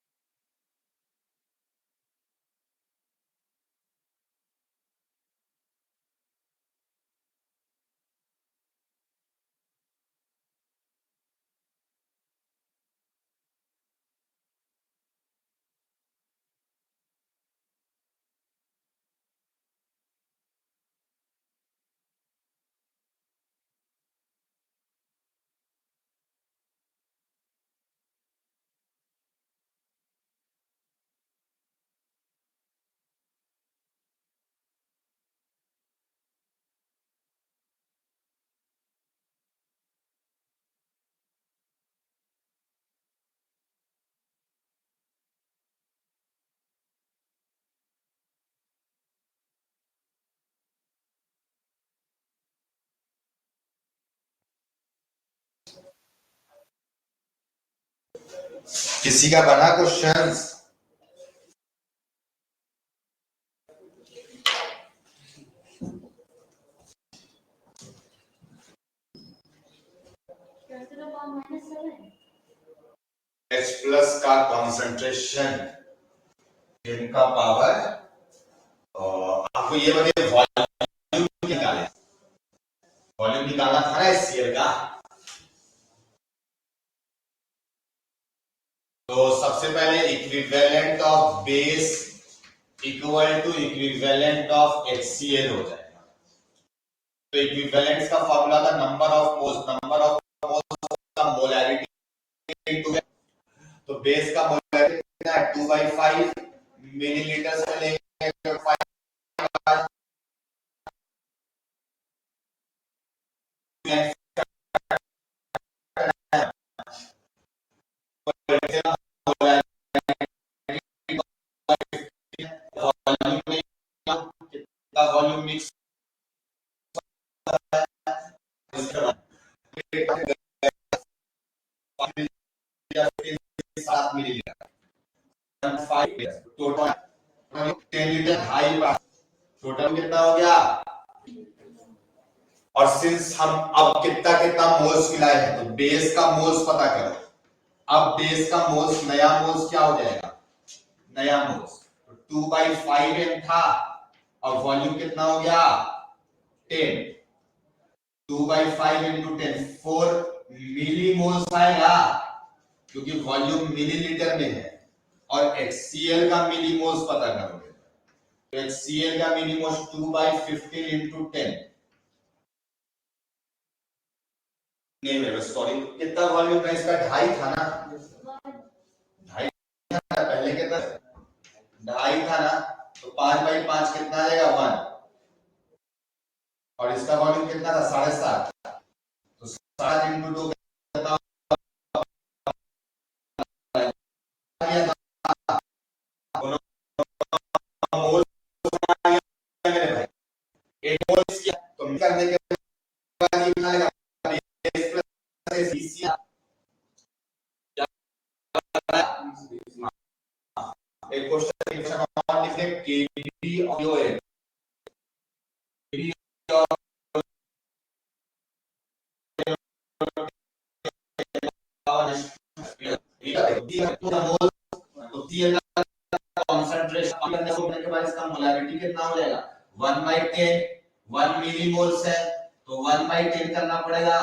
किसी का बना क्वेश्चंस? H प्लस का कॉन्सेंट्रेशन इनका पावर, आपको ये बताइए वॉल्यूम निकाले, वॉल्यूम निकालना था ना HCl का। तो सबसे पहले equivalent of base equal to equivalent of HCl हो जाएगा। तो इक्विवेलेंस का फॉर्मूला था नंबर ऑफ मोल्स का मोलैरिटी इनटू, तो बेस का मोलैरिटी कितना है 2/5 मिलीलीटर से लेकर 5 volume mix 7 millilitre, total 10 litre, 2.5 total कितना हो गया। और सिंस हम अब कितना कितना मोल्स मिलाए हैं तो बेस का मोल्स पता करो। अब बेस का मोल्स नया मोल्स क्या हो जाएगा, नया मोल्स तो 2/5 m था और वॉल्यूम कितना हो गया 10, 2/5 into 10 4 मिली मोल्स आएगा क्योंकि वॉल्यूम मिलीलीटर में है। और HCl का मिली मोल्स पता करोगे तो HCl का मिली मोल्स 2/15 into 10 नहीं मेरे सॉरी कितना वॉल्यूम था इसका 2.5 था ना, 2.5 था पहले कितना 2.5 था ना, तो 5/5 कितना आएगा 1 और इसका वॉल्यूम कितना था 7.5 तो 7 into 2 कितना मेरे भाई 8 मोल्स किया तो करने के बाद ये बना लेगा एक क्वेश्चन इक्वेशन और लिख दे Kb और OH कंसंट्रेशन करने के बाद इसका मोलैरिटी कितना हो जाएगा 1/10 1 मिलीमोल्स है तो 1/10 करना पड़ेगा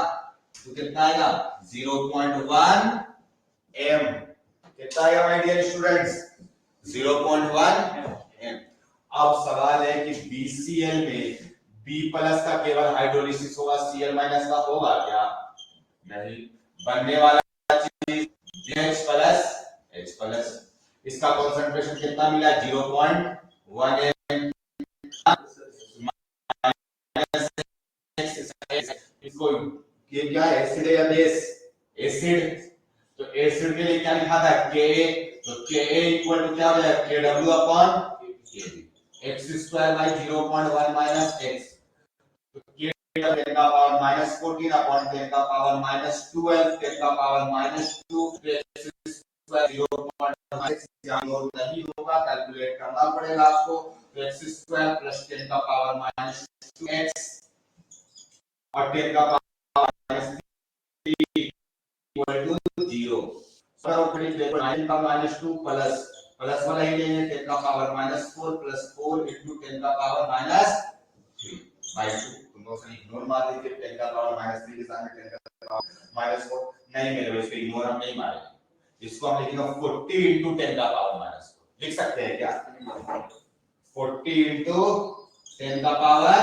तो कितना आएगा 0.1 m कितना आएगा माय डियर स्टूडेंट्स 0.1 m। अब सवाल है कि BCl में B प्लस का केवल हाइड्रोलिसिस होगा Cl माइनस का होगा क्या नहीं बनने वाला चीज H प्लस इसका कंसंट्रेशन कितना मिला 0.1 m इसको ये क्या है एसिड या बेस एसिड तो एसिड के लिए क्या लिखा था Ka तो Ka इक्वल टू क्या हो जाएगा Kw upon Kb x² 0.1 minus x तो K 10 का पावर माइनस 14 अपॉन 10 का पावर माइनस 12 10 का पावर माइनस 2 0.1 नहीं होगा कैलकुलेट करना पड़ेगा आपको तो x² प्लस 10 का पावर माइनस 2x और 10 का power minus 3 equal to 0 sir ऊपरी देखो 9 का माइनस 2 प्लस वाला ही लेंगे 10 का पावर माइनस 4 प्लस 4 इनटू 10 का पावर माइनस 3 बाय 2 तुम लोग से इग्नोर मार दीजिए 10 का पावर माइनस 3 के सामने 10 का पावर माइनस 4 नहीं मेरे को इसको इग्नोर हम नहीं मारेंगे इसको हम लिखेंगे 40 इनटू 10 का पावर माइनस 4 लिख सकते हैं क्या 40 इनटू 10 का पावर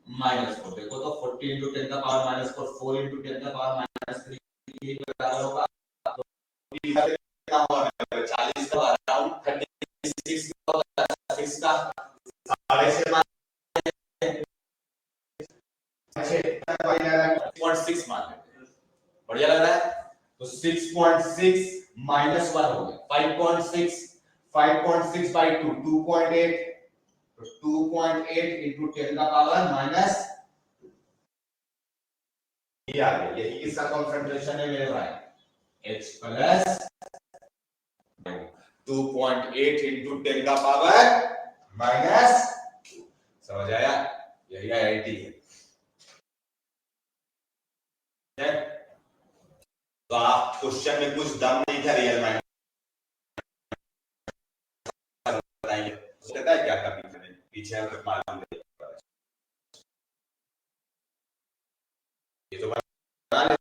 माइनस 4 देखो तो 40 इनटू 10 का पावर माइनस 4 4 इनटू 10 का पावर माइनस 3 के बराबर होगा तो 40 का अराउंड 36 का 6 का 6.5 मान लेते हैं बढ़िया लग रहा है तो 6.6 माइनस 1 हो गया 5.6 बाय 2 2.8 तो 2.8 इनटू 10 का पावर माइनस ये आ गया यही किसका कंसंट्रेशन है मेरे भाई H प्लस 2.8 इनटू 10 का पावर माइनस समझ आया यही आईआईटी है तो आप क्वेश्चन में कुछ दम नहीं था रियल माइंड बताएंगे कहता है क्या कमी है पीछे अगर मालूम नहीं ये तो बता रहे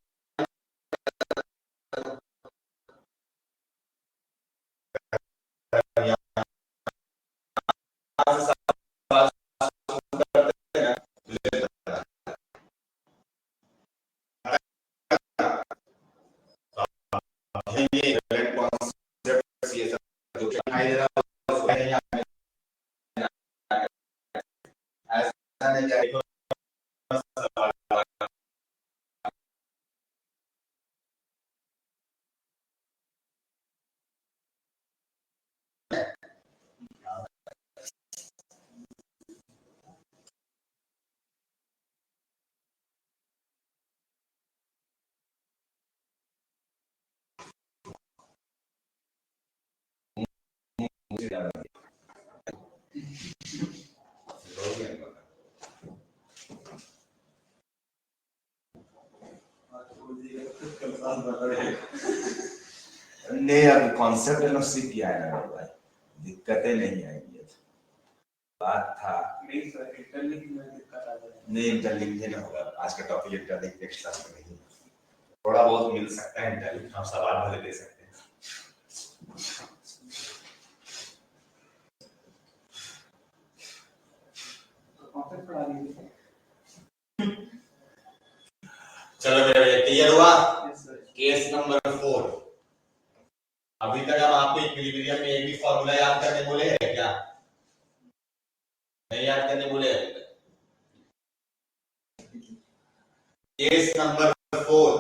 नहीं अब कॉन्सेप्ट है ना सीख किया है ना भाई दिक्कतें नहीं आएंगी बात था नहीं सर इंटरलिंक में दिक्कत आ जाएगी नहीं इंटरलिंक नहीं होगा आज का टॉपिक इंटरलिंक नेक्स्ट क्लास में नहीं थोड़ा बहुत मिल सकता है इंटरलिंक हम सवाल भले दे सकते हैं तो कॉन्सेप्ट पढ़ा लीजिए चलो मेरा क्लियर हुआ यस सर केस नंबर 4 अभी तक हम आपको इक्विलिब्रियम में एक भी फार्मूला याद करने बोले हैं क्या नहीं याद करने बोले हैं केस नंबर 4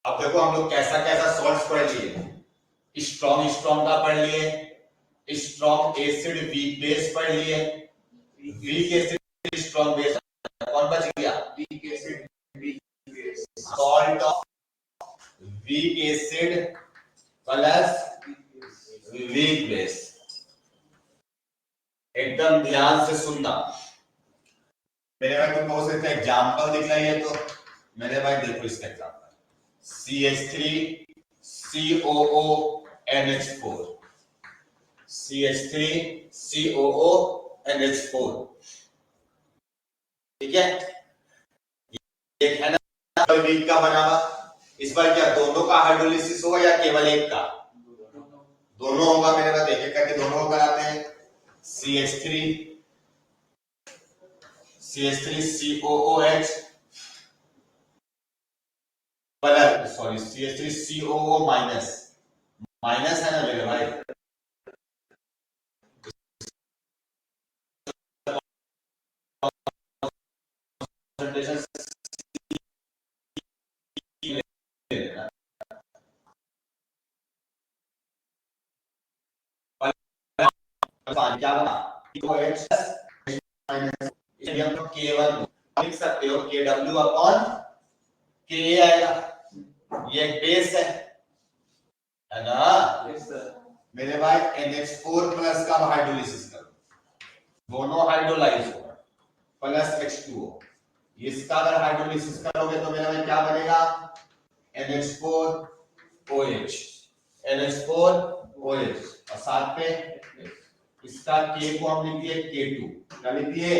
अब देखो हम लोग कैसा कैसा सॉल्ट्स पढ़ लिए स्ट्रॉन्ग का पढ़ लिए स्ट्रॉन्ग एसिड वीक बेस पढ़ लिए वीक एसिड स्ट्रॉन्ग बेस कौन बच गया weak acid weak base salt of week acid plus weak base. एकदम ध्यान से सुनना। मेरे भाई तुमको हो सकता है एग्जाम्पल दिखाइए, तो मेरे भाई देखो इसका example, CH3 COO NH4, CH3 COO NH4, ठीक है। एक है ना वीक का बना हुआ, इस बार क्या दोनों का हाइड्रोलिसिस होगा या केवल एक का? दोनों होगा मेरे पास, एक एक करके दोनों कराते हैं। CH3 COOH plus, sorry CH3 COO minus, minus है ना मेरे भाई, कंसंट्रेशन क्या बना OH माइनस, इसलिए हम लोग K1 लिख सकते हो, KW अपॉन Ka आएगा, ये एक बेस है ना। Yes sir. मेरे भाई NH4 प्लस का हाइड्रोलिसिस करो, दोनों हाइड्रोलाइज हो प्लस H2O, इसका अगर हाइड्रोलिसिस करोगे तो मेरे भाई क्या बनेगा? NH4OH, NH4OH, और साथ पे इसका K को हम लिख दिए K2, क्या लिख दिए?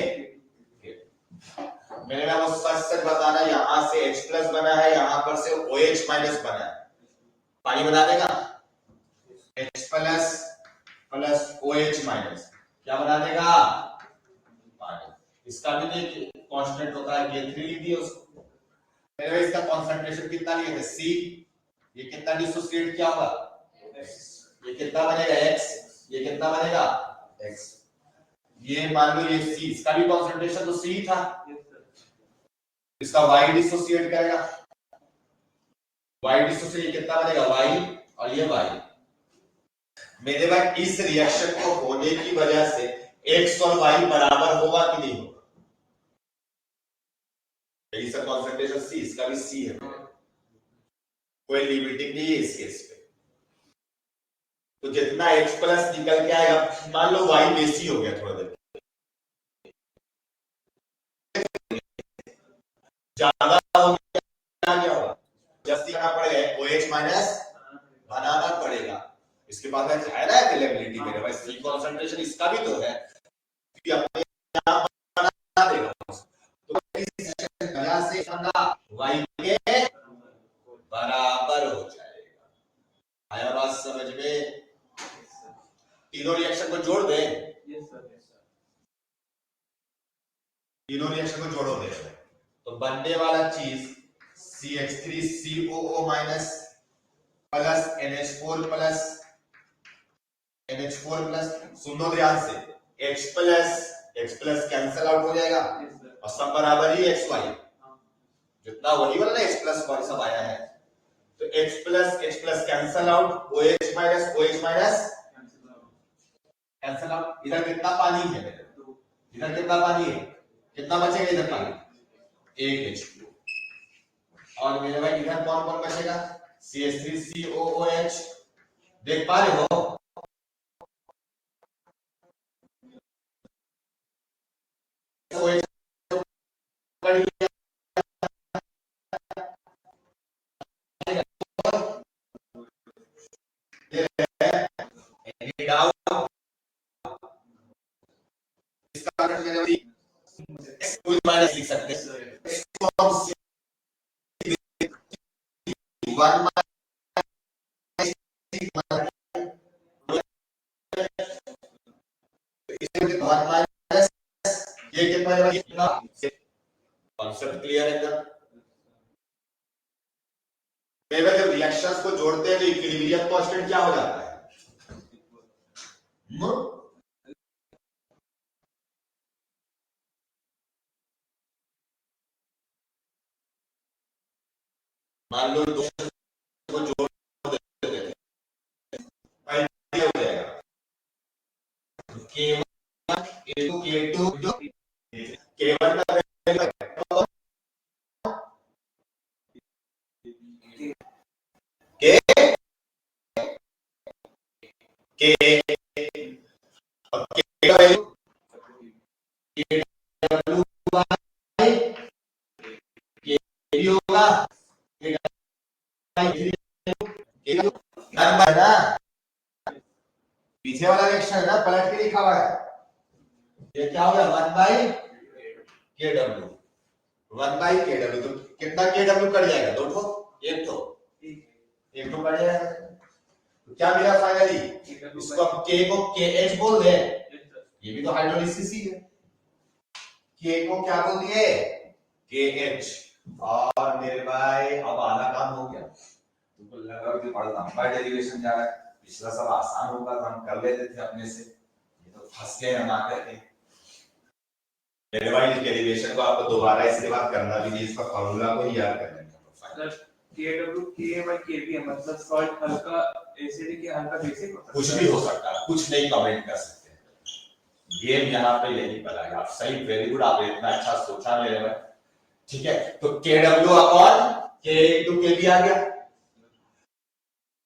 मेरे भाई वो सच सच बताना, यहां से H प्लस बना है, यहां पर से OH माइनस बना है, पानी बना देगा? H plus plus OH minus क्या बना देगा? पानी। इसका भी देखिए कांस्टेंट होता है, K3 लिख दिए उसको। मेरे भाई इसका कंसंट्रेशन कितना लिए थे? C, ये कितना डिसोसिएट क्या होगा? ये कितना बनेगा? X, ये कितना बनेगा? X। ये मान लो ये C, इसका भी कंसंट्रेशन तो C था, इसका Y डिसोसिएट करेगा, Y डिसोसिएट कितना बनेगा? Y, और ये Y। मेरे भाई इस रिएक्शन को होने की वजह से X और Y बराबर होगा कि नहीं होगा? इसका कंसंट्रेशन C, इसका भी C है, कोई लिमिटिंग नहीं है इस केस पे। तो जितना X प्लस निकल के आएगा, मान लो Y बेसी हो गया थोड़ा देर, ज्यादा हो गया, क्या होगा? जल्दी करना पड़ेगा, OH माइनस बनाना पड़ेगा। इसके बाद है ना अवेलेबिलिटी, मेरे भाई C कंसंट्रेशन इसका भी तो है, कि अपने आप बना देगा, तो इस वजह से Y के बराबर हो जाएगा। आया बात समझ में? तीनों रिएक्शन को जोड़ दे, यस सर। तीनों रिएक्शन को जोड़ो दे, तो बनने वाला चीज CH3 COO minus plus NH4 plus NH4 plus, सुनो ध्यान से, H प्लस कैंसल आउट हो जाएगा, और सब बराबर ही XY, जितना वही वाला ना H प्लस वाली सब आया है, तो H plus cancel out, OH minus cancel out. इधर कितना पानी है मेरे? इधर कितना पानी है? कितना बचेगा इधर पानी? एक H2O। और मेरे भाई इधर कौन कौन बचेगा? CH3 COOH, देख पा रहे हो? माइनस लिख सकते हैं, वन माइनस, ये कितना? कॉन्सेप्ट क्लियर है एकदम? जब रिएक्शंस को जोड़ते हैं तो इक्विलिब्रियम कांस्टेंट क्या हो जाता है? मान लो दो को जोड़ देते हैं, हो जाएगा K1 K2 K1 का वैल्यू के और के का वैल्यू KW बाय KV होगा, के नंबर है ना, पीछे वाला रिएक्शन है ना, पलट के लिखा हुआ है। ये क्या हो गया 1 बाई KW, 1 बाई KW। तो कितना KW कट जाएगा? दो ठो, एक ठो कट जाएगा। तो क्या मिला फाइनली? इसको हम K को KH बोल दे, ये भी तो हाइड्रोलिसिस ही है। K को क्या बोल दिए? KH। और मेरे भाई अब आधा काम हो गया। तुमको लगा कि बड़ा लंबा डेरिवेशन जा रहा है, पिछला सब आसान होगा तो हम कर लेते थे अपने से, ये तो फंस गए हम आकर के। मेरे भाई डेरिवेशन को आपको दोबारा इसके बाद करना भी नहीं, इसका फार्मूला को ही याद करने का। KW K by KV है, मतलब सॉल्ट हल्का एसिडिक या हल्का बेसिक होता है। कुछ भी हो सकता है, कुछ नहीं कमेंट कर सकते। गेम यहाँ पे यही पड़ा है। आप सही, वेरी गुड, आप इतना अच्छा सोचा मेरे भाई। ठीक है, तो KW upon K into KB आ गया।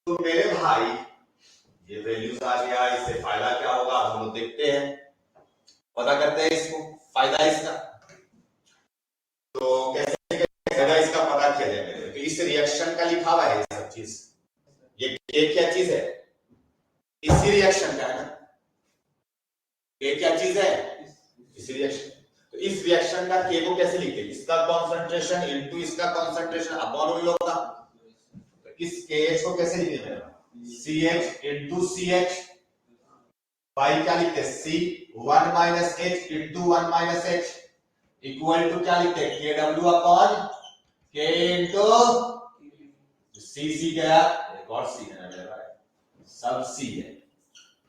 तो मेरे भाई ये वैल्यूज आ गया, इससे फायदा क्या होगा हम लोग देखते हैं, पता करते हैं इसको, फायदा इसका। तो कैसे फायदा इसका पता किया जाए मेरे? तो इस रिएक्शन का लिखा हुआ है ये सब चीज। ये क्या चीज है? इसी रिएक्शन का है ना, ये क्या चीज है? इस रिएक्शन। तो इस रिएक्शन का K को कैसे लिखते हैं? इसका कॉन्सेंट्रेशन इनटू इसका कॉन्सेंट्रेशन अपॉन उन लोगों का। तो इस KH को कैसे लिखेंगे? CH इनटू CH बाई क्या लिखते हैं? C1 minus H into 1 minus H equal to क्या लिखते हैं? KW upon K into C गया, एक और C है ना मेरे भाई, सब C है।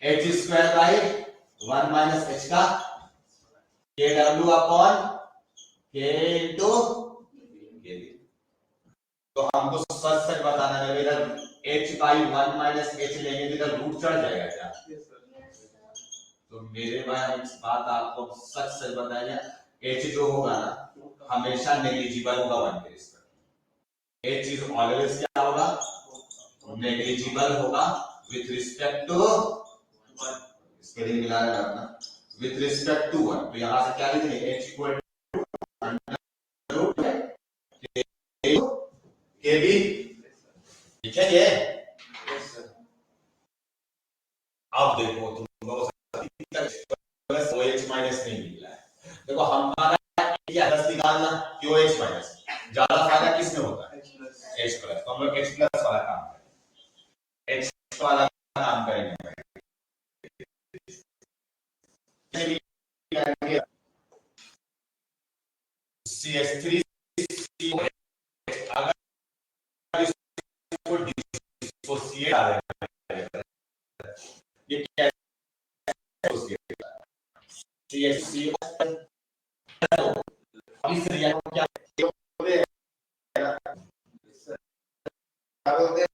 H square by 1 minus H का KW upon K into KV। तो हमको सच बताना है, इधर H बाई 1 माइनस H लेंगे तो इधर रूट चढ़ जाएगा क्या? तो मेरे भाई इस बात आपको सच बताया, H जो होगा ना हमेशा नेग्लिजिबल होगा 1 के रिस्पेक्ट। H इज ऑलवेज क्या होगा? नेग्लिजिबल होगा विथ रिस्पेक्ट टू 1। स्पेलिंग मिला है अपना, विथ रिस्पेक्ट टू 1। तो यहां से क्या लिखेंगे? H equal to under root KV। ठीक है ये? अब देखो तुम OH माइनस नहीं निकला है। देखो हमारा क्या 10 निकालना, क्यों H माइनस? ज्यादा फायदा किसमें होता है? H plus. तो हम लोग H प्लस वाला काम करेंगे, H वाला काम करेंगे। CH3 अगर इसको डिसोसिएट आ रहा है, ये क्या CH3 इस रिएक्शन को क्या बोलते हैं?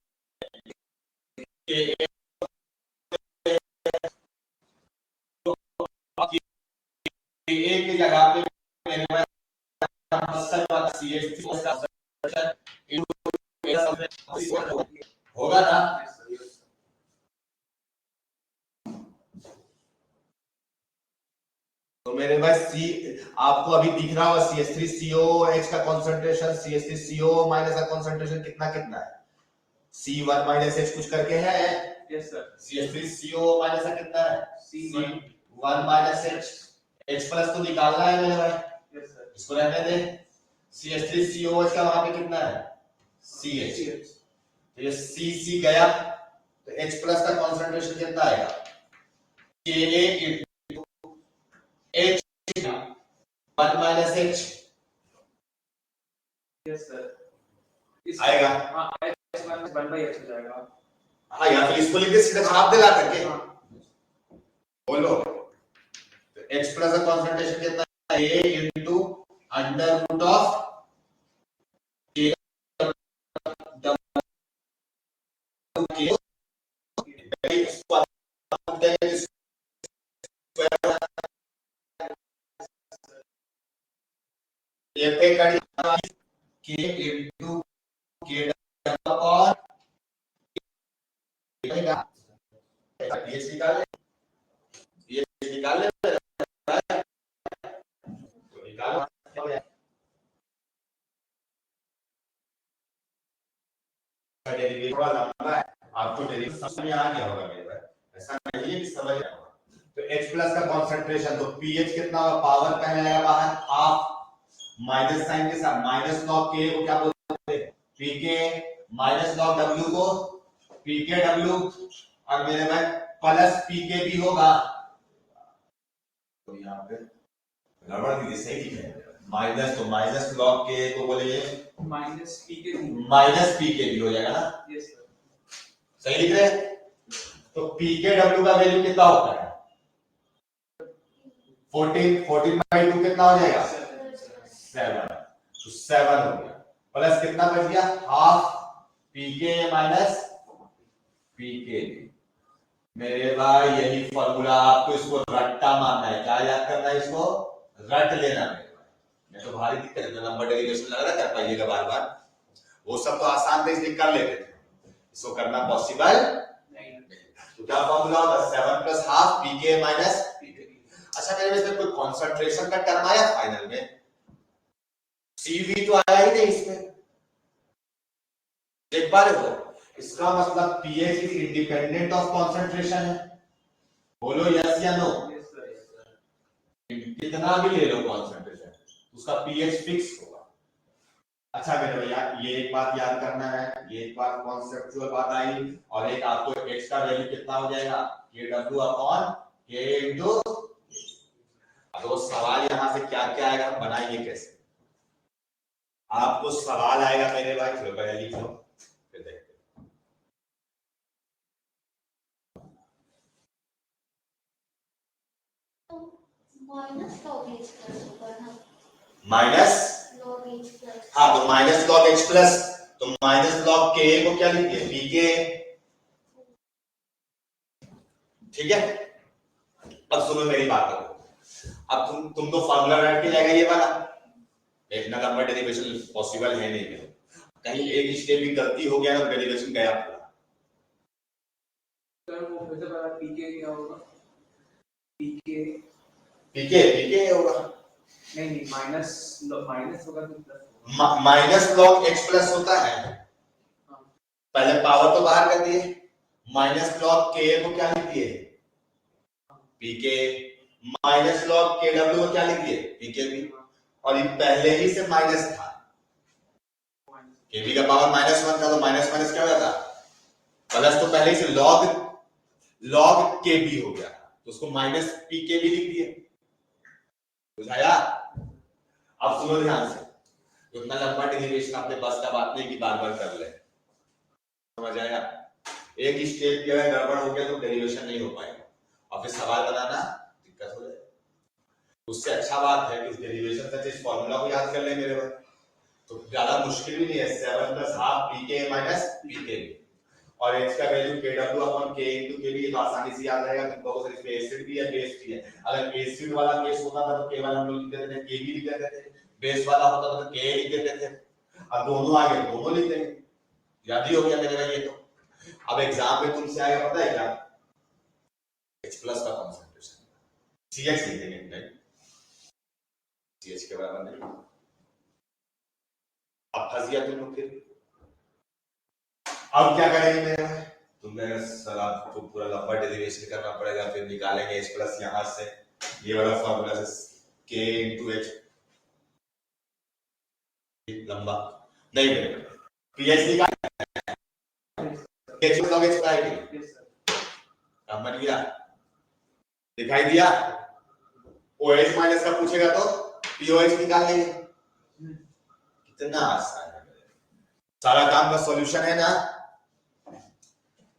एक की जगह पे मैंने होगा ना। तो मेरे भाई आपको अभी दिख रहा होगा CH3COH का कंसंट्रेशन, CH3CO माइनस का कंसंट्रेशन कितना कितना है? C1 माइनस H कुछ करके है। Yes sir. CH3CO माइनस का कितना है? C1 minus H। H plus तो निकालना है मेरे भाई। Yes sir. इसको रहने दे। CH3COH का वहां पे कितना है? CH। तो ये C गया, तो H प्लस का कंसंट्रेशन कितना आएगा? Ka into H 1 minus H। Yes sir. आएगा? हाँ, H माइनस 1 by H हो जाएगा। हाँ, या फिर इसको लिख के सीधा छाप दे ला करके बोलो। तो H प्लस का कंसंट्रेशन कितना है? A into under root of K और निकाल ले, पीएच निकाल ले, तो निकालो। डेरिवेटिव थोड़ा लंबा है, आपको डेरिवेटिव समझ में आ गया होगा मेरे भाई, ऐसा नहीं है कि समझ नहीं होगा। तो H प्लस का कॉन्सेंट्रेशन, तो pH कितना होगा, पावर पहले आएगा बाहर हाफ, माइनस साइन के साथ माइनस लॉग K को क्या बोलते हैं, Pk, माइनस लॉग W को Pkw, और मेरे भाई प्लस Pk भी होगा। तो यहाँ पे गड़बड़ दीजिए, सही लिखे माइनस, तो माइनस लॉग K को बोले माइनस पीके भी हो जाएगा ना, यस सर, सही लिख रहे हैं। तो Pkw का वैल्यू कितना होता है, 14/2 कितना हो जाएगा, 7, तो 7 हो गया, प्लस कितना बच गया, हाफ Pk माइनस Pk। मेरे भाई यही फॉर्मूला, आपको इसको रट्टा मारना है, क्या याद करना है, इसको रट लेना है। मैं तो भारी दिक्कत है, नंबर डेरिवेशन लग रहा कर पाइएगा बार बार, वो सब तो आसान थे इसलिए कर लेते थे, इसको करना पॉसिबल नहीं। तो क्या फॉर्मूला होगा, 7 plus half Pk minus Pk। अच्छा मेरे इसमें कोई कॉन्सेंट्रेशन का टर्म आया फाइनल में, Cv तो आया ही नहीं इसमें, देख पा रहे हो, इसका मतलब pH is independent of concentration है, बोलो यस या नो, कितना भी ले लो कॉन्सेंट्रेशन, उसका pH फिक्स होगा। अच्छा मेरे भैया ये एक बात याद करना है, ये एक बात कॉन्सेप्चुअल बात आई, और एक आपको x का वैल्यू कितना हो जाएगा, Kw अपॉन K इनटू। तो सवाल यहां से क्या क्या आएगा, बनाइए कैसे, आपको सवाल आएगा मेरे भाई, चलो पहले लिख लो फिर देखते हैं। माइनस log H प्लस होगा ना, माइनस, log H प्लस, हाँ तो माइनस लॉग H प्लस, तो माइनस लॉग K को क्या लिखिए, Pk, ठीक है। अब सुनो मेरी बात करो, अब तुम तो फॉर्मूला रट के जाएगा ये वाला, इतना नंबर डेरिवेशन पॉसिबल है नहीं, कहीं एक स्टेप भी गलती हो गया ना, डेरिवेशन गया पूरा। सर वो फिर से बता, पीके क्या होगा, पीके पीके होगा, नहीं माइनस होगा तो plus, minus log H plus होता है, पहले पावर तो बाहर कर दिए, माइनस लॉग K को क्या लिख दिए, Pk, माइनस लॉग Kw को क्या लिख दिए, Pk भी, और ये पहले ही से माइनस था, Kb का पावर -1 था, तो माइनस माइनस क्या हो जाता, प्लस, तो पहले ही से लॉग Kb हो गया, तो उसको माइनस Pk भी लिख दिए, बुझाया। अब सुनो ध्यान से, उतना लंबा डेरिवेशन अपने बस का बात नहीं कि बार बार कर ले, समझ आया, एक स्टेप जो है गड़बड़ हो गया तो डेरिवेशन नहीं हो पाएगा, और फिर सवाल बनाना दिक्कत हो जाएगा। उससे अच्छा बात है कि डेरिवेशन से इस फॉर्मूला को याद कर ले मेरे भाई, तो ज्यादा मुश्किल भी नहीं है, 7 plus half Pk minus Pk, और h का value Kw upon K into Kb, तो आसानी से याद रहेगा, तुमको सर इसमें एसिड भी है बेस भी है, अगर एसिड वाला केस होता था तो केवल हम लोग लिख देते थे Kb लिख देते थे, बेस वाला होता था तो K लिख देते थे, अब दोनों आ गए दोनों लिख देंगे, याद ही हो गया मेरे भाई ये तो। अब एग्जाम में तुमसे आएगा पता है क्या, H प्लस का कॉन्सेंट्रेशन CH लिख देंगे, नहीं CH के बराबर नहीं, अब फंस गया तुम लोग, फिर अब क्या करेंगे मेरे भाई, तुम कहेंगे सर आपको पूरा लंबा डेरिवेशन करना पड़ेगा, फिर निकालेंगे H प्लस यहां से, ये वाला फॉर्मूला से K इनटू H, लंबा नहीं मेरे pH निकाल, H लॉग H का है, समझ गया, दिखाई दिया, OH माइनस का पूछेगा तो POH निकाल लेंगे, कितना आसान है, सारा काम का सॉल्यूशन है ना,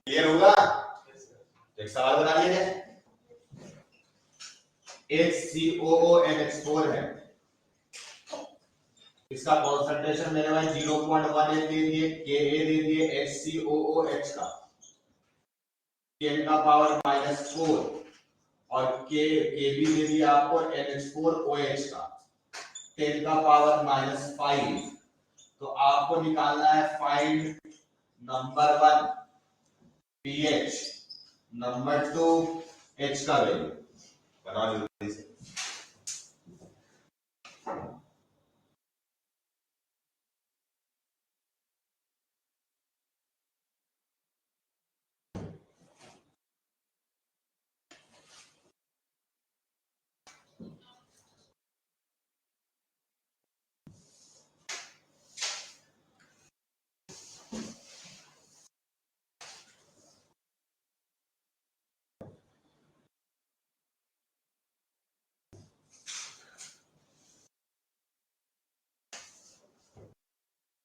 क्लियर होगा। एक सवाल बना लीजिए, HCOONH4 है, इसका कॉन्सेंट्रेशन मेरे भाई 0.18 दे दिए, Ka दे दिए HCOOH का 10 का पावर -4, और Kb दे दिया आपको NH4OH का 10 का पावर -5, तो आपको निकालना है find number 1 pH number 2 H का वैल्यू बनाओ जल्दी से।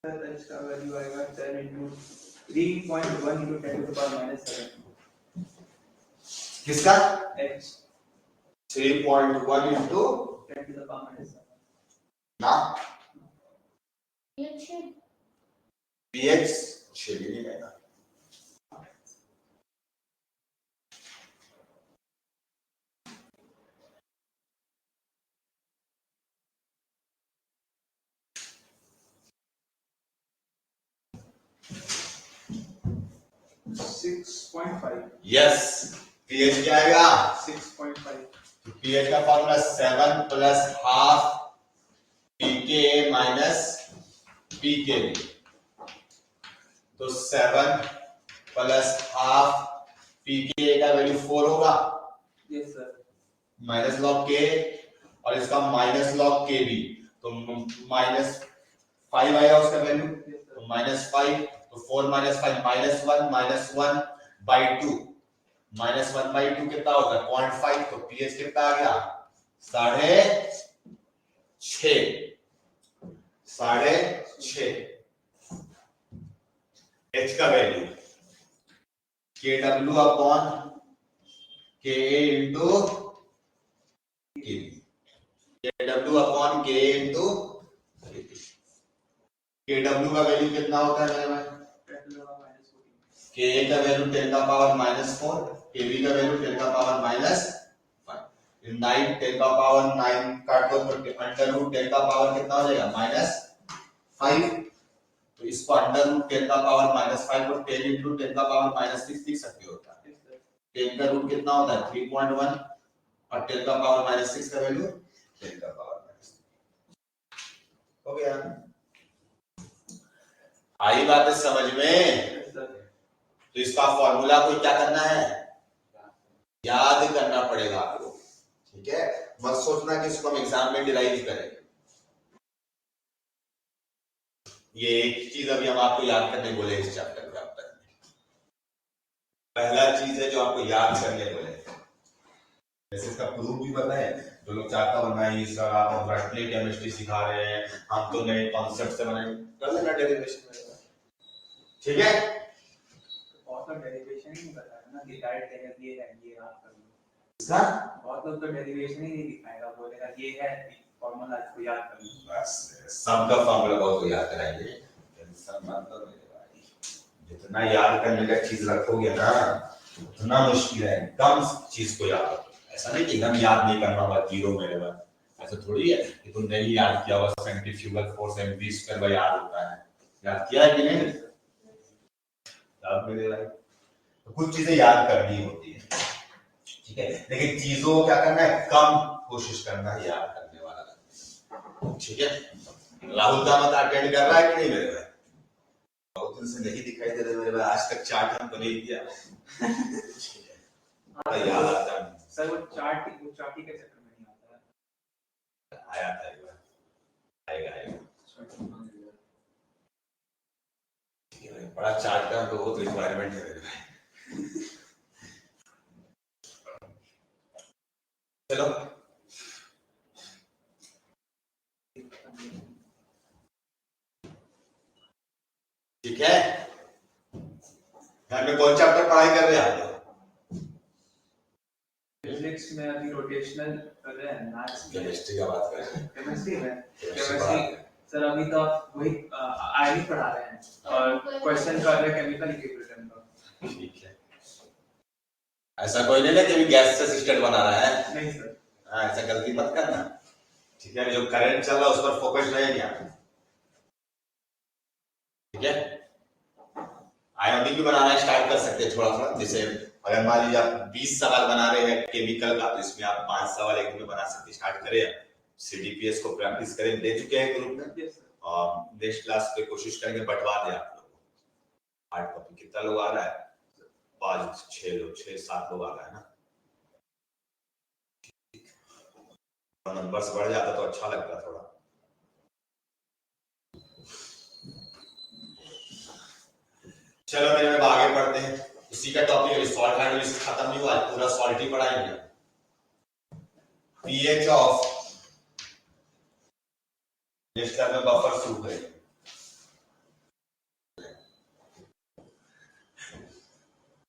सर h का वैल्यू आएगा 10 into 3.1 into 10 to the power minus 7 किसका h 3.1 into 10 to the power minus 7 ना Reaction. pH 6 भी नहीं रहेगा। यस pH क्या आएगा 6.5 pH का formula 7 plus half pKa minus pKb, तो 7 प्लस हाफ pKa का वैल्यू 4 होगा yes sir minus log k और इसका माइनस लॉग kb, तो माइनस 5 आएगा उसका वैल्यू, तो माइनस 5, तो 4 minus 5 minus 1 by 2, minus 1 by 2 कितना होगा 0.5, तो pH कितना आ गया 6.5 H का value KW upon KA into KW upon KA into KW का वैल्यू कितना होता है मेरे भाई KA का वैल्यू 10 का पावर -4, KB का वैल्यू 10 का पावर -5, 9 10 का पावर 9 काट दो तो अंडर रूट 10 का पावर कितना हो जाएगा -5, तो इसको अंडर रूट 10 का पावर -5 को 10 into 10 का पावर -6 लिख सकते हो। 10 का रूट कितना होता है 3.1 और 10 का पावर -6 का वैल्यू 10 का पावर -6 हो गया। आई बात है समझ में? तो इसका फॉर्मूला को क्या करना है याद करना पड़ेगा आपको, ठीक है, मत सोचना कि इसको हम एग्जाम में डिराइव करेंगे। ये एक चीज अभी हम आपको याद करने बोले इस चैप्टर में। पहला चीज है जो आपको याद करने बोले, जैसे इसका प्रूफ भी पता है, जो लोग चाहता बनाइए सर आप ब्राइटली केमिस्ट्री सिखा रहे हैं, हम तो नए कॉन्सेप्ट से बनाए, कर लेना डेरिवेशन में, ठीक है। बहुत लोग डेरिवेशन ही नहीं बताया ना कि डायरेक्ट देगा ये है ये आप कर लो, इसका बहुत लोग तो डेरिवेशन ही नहीं दिखाएगा, बोलेगा ये है फॉर्मूला इसको याद कर लो। बस सबका फॉर्मूला बहुत याद कराएंगे, टेंशन मत लो मेरे भाई, जितना याद करने का चीज रखोगे ना उतना मुश्किल है, कम चीज को याद रखो। ऐसा नहीं कि एकदम याद नहीं करना होगा जीरो मेरे पास, ऐसा थोड़ी है कि तुम नहीं याद किया हुआ centrifugal force mv square by r होता है, याद किया है कि नहीं याद मेरे भाई। तो कुछ चीजें याद करनी होती है, ठीक है, लेकिन चीजों को क्या करना है कम कोशिश करना है याद करने वाला, ठीक है। राहुल का मत अटेंड कर रहा है कि नहीं मेरे भाई? बहुत दिन से नहीं दिखाई दे रहे मेरे भाई, आज तक चार्ट हमको नहीं दिया याद आता है सर वो चार्ट ही के चक्कर में नहीं आता है, आया था एक बार, आएगा ठीक है भाई, बड़ा चार्ट का तो बहुत रिक्वायरमेंट है मेरे भाई। चलो ठीक है, घर में कौन चैप्टर पढ़ाई कर रहे हैं आप लोग? फिजिक्स में अभी रोटेशनल कर रहे हैं, मैथ्स में केमिस्ट्री का बात कर रहे हैं, केमिस्ट्री सर अभी तो वही आईडी पढ़ा रहे हैं और क्वेश्चन कर रहे हैं केमिकल इक्विलिब्रियम का। ठीक है, ऐसा कोई नहीं ना कि गैस से सिस्टम बना रहा है, नहीं सर, हाँ ऐसा गलती मत करना, ठीक है, जो करंट चल रहा है उस पर फोकस रहेगा, ठीक है। आयोनिक भी बनाना स्टार्ट कर सकते हैं थोड़ा थोड़ा, जैसे अगर मान लीजिए आप 20 सवाल बना रहे हैं केमिकल का, तो इसमें आप 5 सवाल एक दिन में बना सकते, स्टार्ट करें, CDPS को प्रैक्टिस करें, दे चुके हैं ग्रुप में। Yes, sir. और नेक्स्ट क्लास पे कोशिश करेंगे बंटवा दें आप लोग को। हार्ड कॉपी कितना लोग आ रहा है? 5 6 लोग, 6 7 लोग आ रहा है ना। नंबर्स बढ़ जाता तो अच्छा लगता थोड़ा। चलो मेरे में आगे बढ़ते हैं। उसी का टॉपिक है, सॉल्ट हाइड्रोलिसिस खत्म नहीं हुआ, पूरा सॉल्ट ही पढ़ाएंगे। पीएच ऑफ नेक्स्ट क्लास में बफर शुरू करेंगे।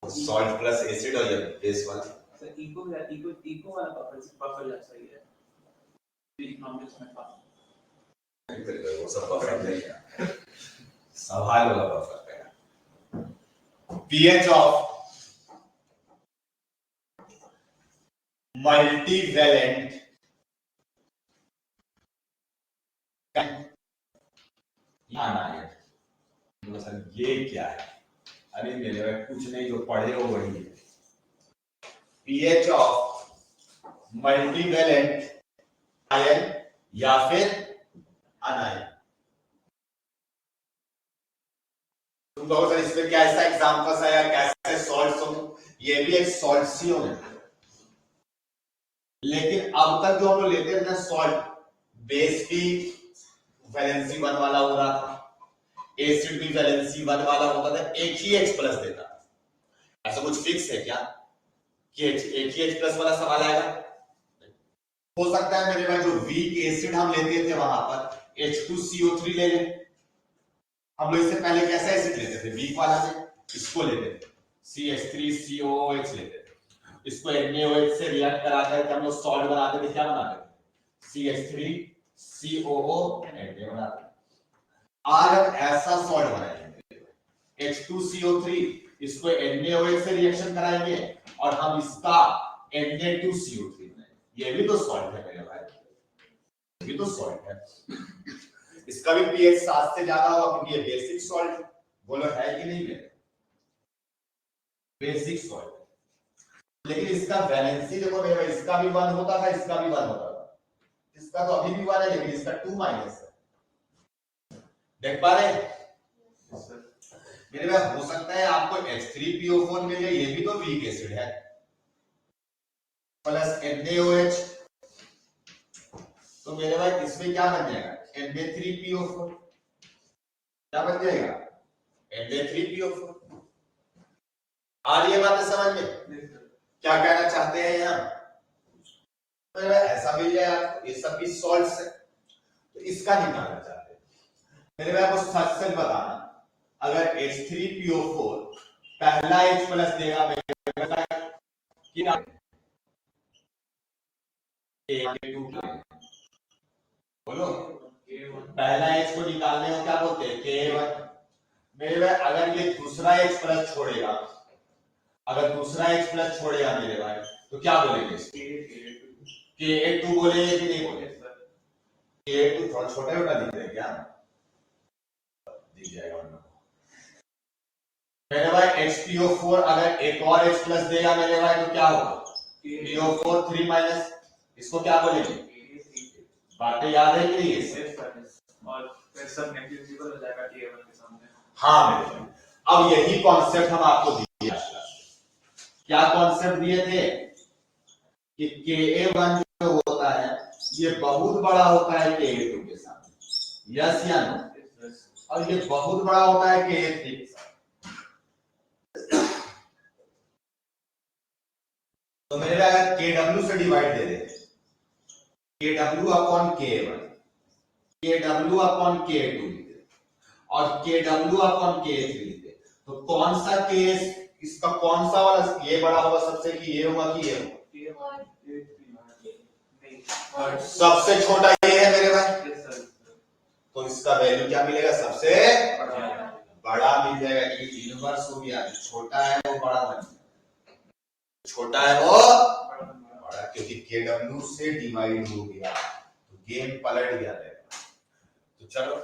सॉल्ट प्लस एसिड और ये बेस वाला सर इको वाला बफर जैसा ही है, इकोनॉमिक्स में था। वो सब बफर नहीं है, सवाल वाला बफर है। पीएच ऑफ मल्टीवैलेंट ये क्या है? अरे मेरे में कुछ नहीं, जो पढ़े हो वही है। पीएच ऑफ मल्टीवैलेंट आयन या फिर अनायन। तुम कहोगे सर इसमें कैसा एग्जांपल्स है या कैसे सॉल्ट्स हो? ये भी एक सॉल्ट्स ही होंगे, लेकिन अब तक जो हम लोग लेते हैं सॉल्ट, बेस भी वैलेंसी 1 वाला हो रहा था, एसिड भी वैलेंसी 1 वाला होता था, एक ही H प्लस देता। ऐसा कुछ फिक्स है क्या कि एक ही H प्लस वाला सवाल आएगा? हो सकता है मेरे पास जो वीक एसिड हम लेते थे वहां पर H2CO3 ले लें। हम लोग इससे पहले कैसा एसिड लेते थे? वीक वाला में इसको लेते थे, CH3COOH लेते थे, इसको NaOH से रिएक्ट करा करके हम लोग सॉल्ट बनाते थे। क्या बनाते थे? CH3COO Na बनाते थे। आज हम ऐसा सॉल्ट बनाएंगे, H2CO3 इसको NaOH से रिएक्शन कराएंगे और हम इसका Na2CO3 बनाएंगे। ये भी तो सॉल्ट है मेरे भाई, ये भी तो सॉल्ट है। इसका भी pH 7 से ज्यादा होगा क्योंकि ये बेसिक सॉल्ट है। बोलो है कि नहीं है? Basic salt. लेकिन इसका वैलेंसी देखो मेरे भाई, इसका भी 1 होता था, इसका भी 1 होता था, इसका तो अभी भी 1 है, लेकिन इसका 2 माइनस है। देख पा रहे हैं मेरे भाई? हो सकता है आपको H3PO4 मिले, ये भी तो वीक एसिड है, प्लस NaOH, तो मेरे भाई इसमें क्या बन जाएगा? Na3PO4। क्या बन जाएगा? Na3PO4। आ रही है बातें समझ में? क्या कहना चाहते हैं यहाँ? तो ऐसा मिल जाए आपको, ये सब भी सॉल्ट्स है, तो इसका निकालना चाहते हैं मेरे भाई को सच सच बताना। अगर H3PO4 पहला H प्लस देगा मेरे भाई, बोलो पहला H को निकालने को क्या बोलते हैं? K1। मेरे भाई अगर ये दूसरा H प्लस छोड़ेगा, अगर दूसरा H प्लस छोड़ेगा मेरे भाई, तो क्या बोलेंगे? Ka2 बोलेंगे कि नहीं बोलेंगे? Ka2 थोड़ा छोटा छोटा दिख रहा है क्या? दिख जाएगा मेरे भाई। HPO4 अगर एक और H प्लस देगा मेरे भाई, तो क्या होगा? PO4 3 माइनस, इसको क्या बोलेंगे? बातें याद है कि नहीं? और फिर सब नेग्लिजिबल हो जाएगा Ka1 के सामने। हाँ मेरे भाई, अब यही कॉन्सेप्ट हम आपको दिए। क्या कॉन्सेप्ट दिए थे कि Ka1 जो होता है ये बहुत बड़ा होता है Ka2 के सामने, यस या नो? और ये बहुत बड़ा होता है Ka3 के साथ। तो मेरे अगर Kw से डिवाइड दे दें, Kw upon Ka1, Kw upon Ka2 लिखते और Kw अपॉन Ka3 लिखते, तो कौन सा केस, इसका कौन सा वाला ये बड़ा होगा सबसे, कि ये होगा कि ये होगा? सबसे छोटा ये है मेरे भाई, तो इसका वैल्यू क्या मिलेगा? सबसे बड़ा मिल जाएगा, क्योंकि इनवर्स हो गया, छोटा है वो बड़ा बन गया, छोटा है वो बड़ा, क्योंकि Kw से डिवाइड हो गया तो गेम पलट गया रहेगा। तो चलो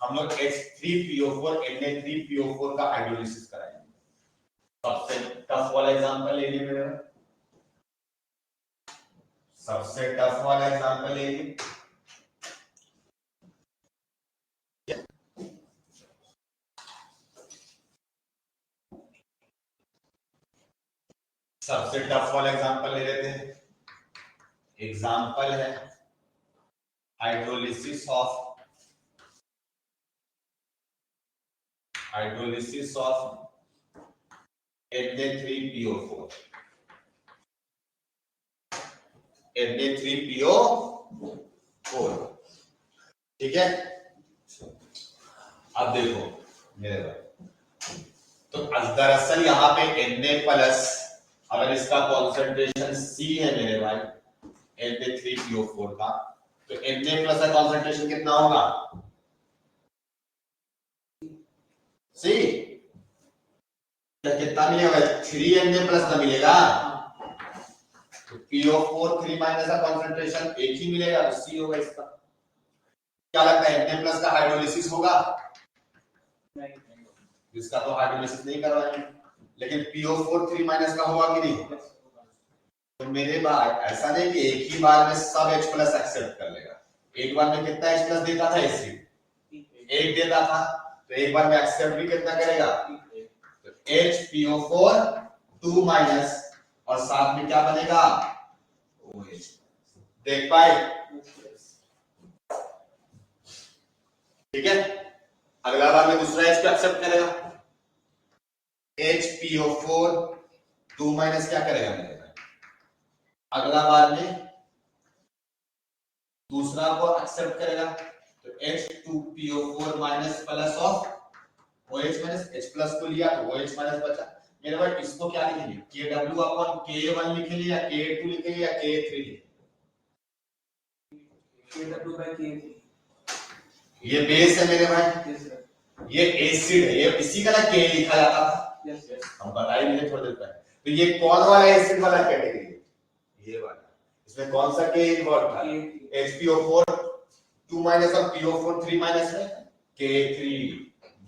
हम लोग H3PO4 Na3PO4 का हाइड्रोलिसिस कराएंगे। सबसे टफ वाला एग्जांपल ले लीजिए मेरे, सबसे टफ वाला एग्जांपल ले लीजिए। सबसे टफ वाला एग्जांपल ले लेते हैं। एग्जांपल है हाइड्रोलिसिस ऑफ Na3PO4 Na3PO4, ठीक है। अब देखो मेरे भाई, तो दरअसल यहाँ पे Na प्लस, अगर इसका कॉन्सेंट्रेशन C है मेरे भाई Na3PO4 का, तो Na प्लस का कॉन्सेंट्रेशन कितना होगा? C कितना मिलेगा? 3Na प्लस का मिलेगा। तो PO4 3 माइनस का कॉन्सेंट्रेशन एक ही मिलेगा, तो C होगा इसका। क्या लगता है Na प्लस का हाइड्रोलिसिस होगा? नहीं, इसका तो हाइड्रोलिसिस नहीं करवाएंगे, लेकिन PO4 3 माइनस का होगा कि नहीं? तो मेरे भाई ऐसा नहीं कि एक ही बार में सब H प्लस एक्सेप्ट कर लेगा। एक बार में कितना H प्लस देता था एसिड? एक देता था, तो एक बार में एक्सेप्ट भी कितना करेगा? तो HPO4 2 माइनस, और साथ में क्या बनेगा? OH। देख पाए? ठीक है। अगला बार में दूसरा H को एक्सेप्ट करेगा, HPO4 2 माइनस क्या करेगा मेरे भाई? अगला बार में दूसरा को एक्सेप्ट करेगा, तो H2PO4 minus plus of OH minus, H plus को लिया तो OH माइनस बचा। मेरे भाई इसको क्या लिखेंगे? KW अपॉन K1 लिखेंगे या K2 लिखेंगे या K3 लिखेंगे? KW by K3। ये बेस है मेरे भाई, यस सर, ये एसिड है, ये इसी का ना K लिखा जाता था, यस यस, हम बता ही नहीं थोड़ी देर पहले। तो ये कौन वाला एसिड वाला कैटेगरी है? ये वाला। इसमें कौन सा K इन्वॉल्व था? HPO4 2 माइनस और PO4 3 माइनस है, K3।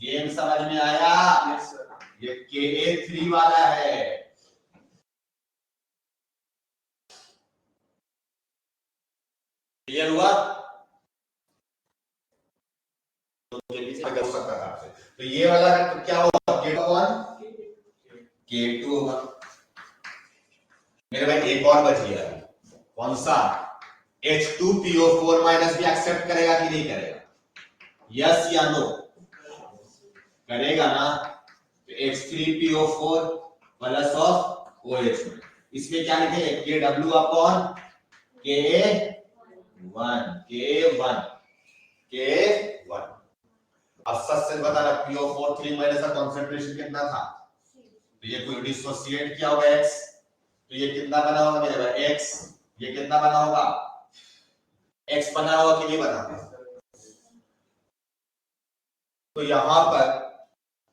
गेम समझ में आया? Yes sir. ये Ka3 वाला है। क्लियर हुआ? तो ये पीछे कर सकता था आपसे। तो ये वाला है, तो क्या होगा? K1 K2 होगा। मेरे भाई एक और बच गया, कौन सा? H2PO4 माइनस भी एक्सेप्ट करेगा कि नहीं करेगा? यस या नो? करेगा ना। तो H3PO4 प्लस ऑफ OH, इसमें क्या लिखेंगे? KW upon K1। अब सच से बताना, PO4 3 माइनस का कॉन्सेंट्रेशन कितना था? तो ये कोई डिसोसिएट किया होगा X, तो ये कितना बना होगा मेरे भाई? X। ये कितना बना होगा? X बना होगा कि नहीं बना? तो यहां पर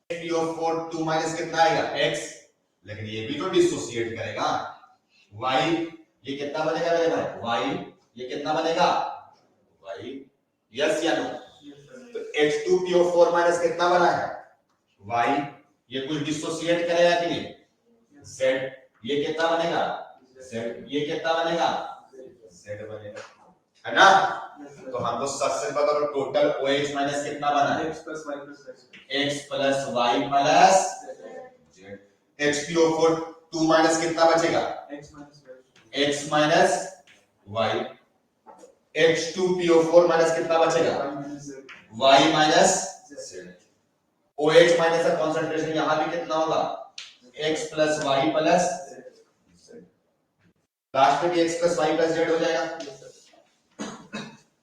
PO4 2 माइनस कितना आएगा? X, लेकिन ये भी तो डिसोसिएट करेगा Y। ये कितना बनेगा मेरे भाई? Y। ये कितना बनेगा? Y। यस या नो? तो H2PO4 माइनस कितना बना है? Y। ये कुछ डिसोसिएट करेगा कि नहीं? Z। ये कितना बनेगा? Z। ये कितना बनेगा? Z बनेगा, है ना? तो हमको सबसे पता तो टोटल OH माइनस कितना बना है? X plus Y plus Z। X plus Y plus Z। HPO4 2 minus कितना बचेगा? X minus Y। X minus Y। H2PO4 minus कितना बचेगा? Y minus Z। Y minus Z। OH minus का concentration यहां भी कितना होगा? X plus Y plus Z। Last में भी X plus Y plus Z हो जाएगा।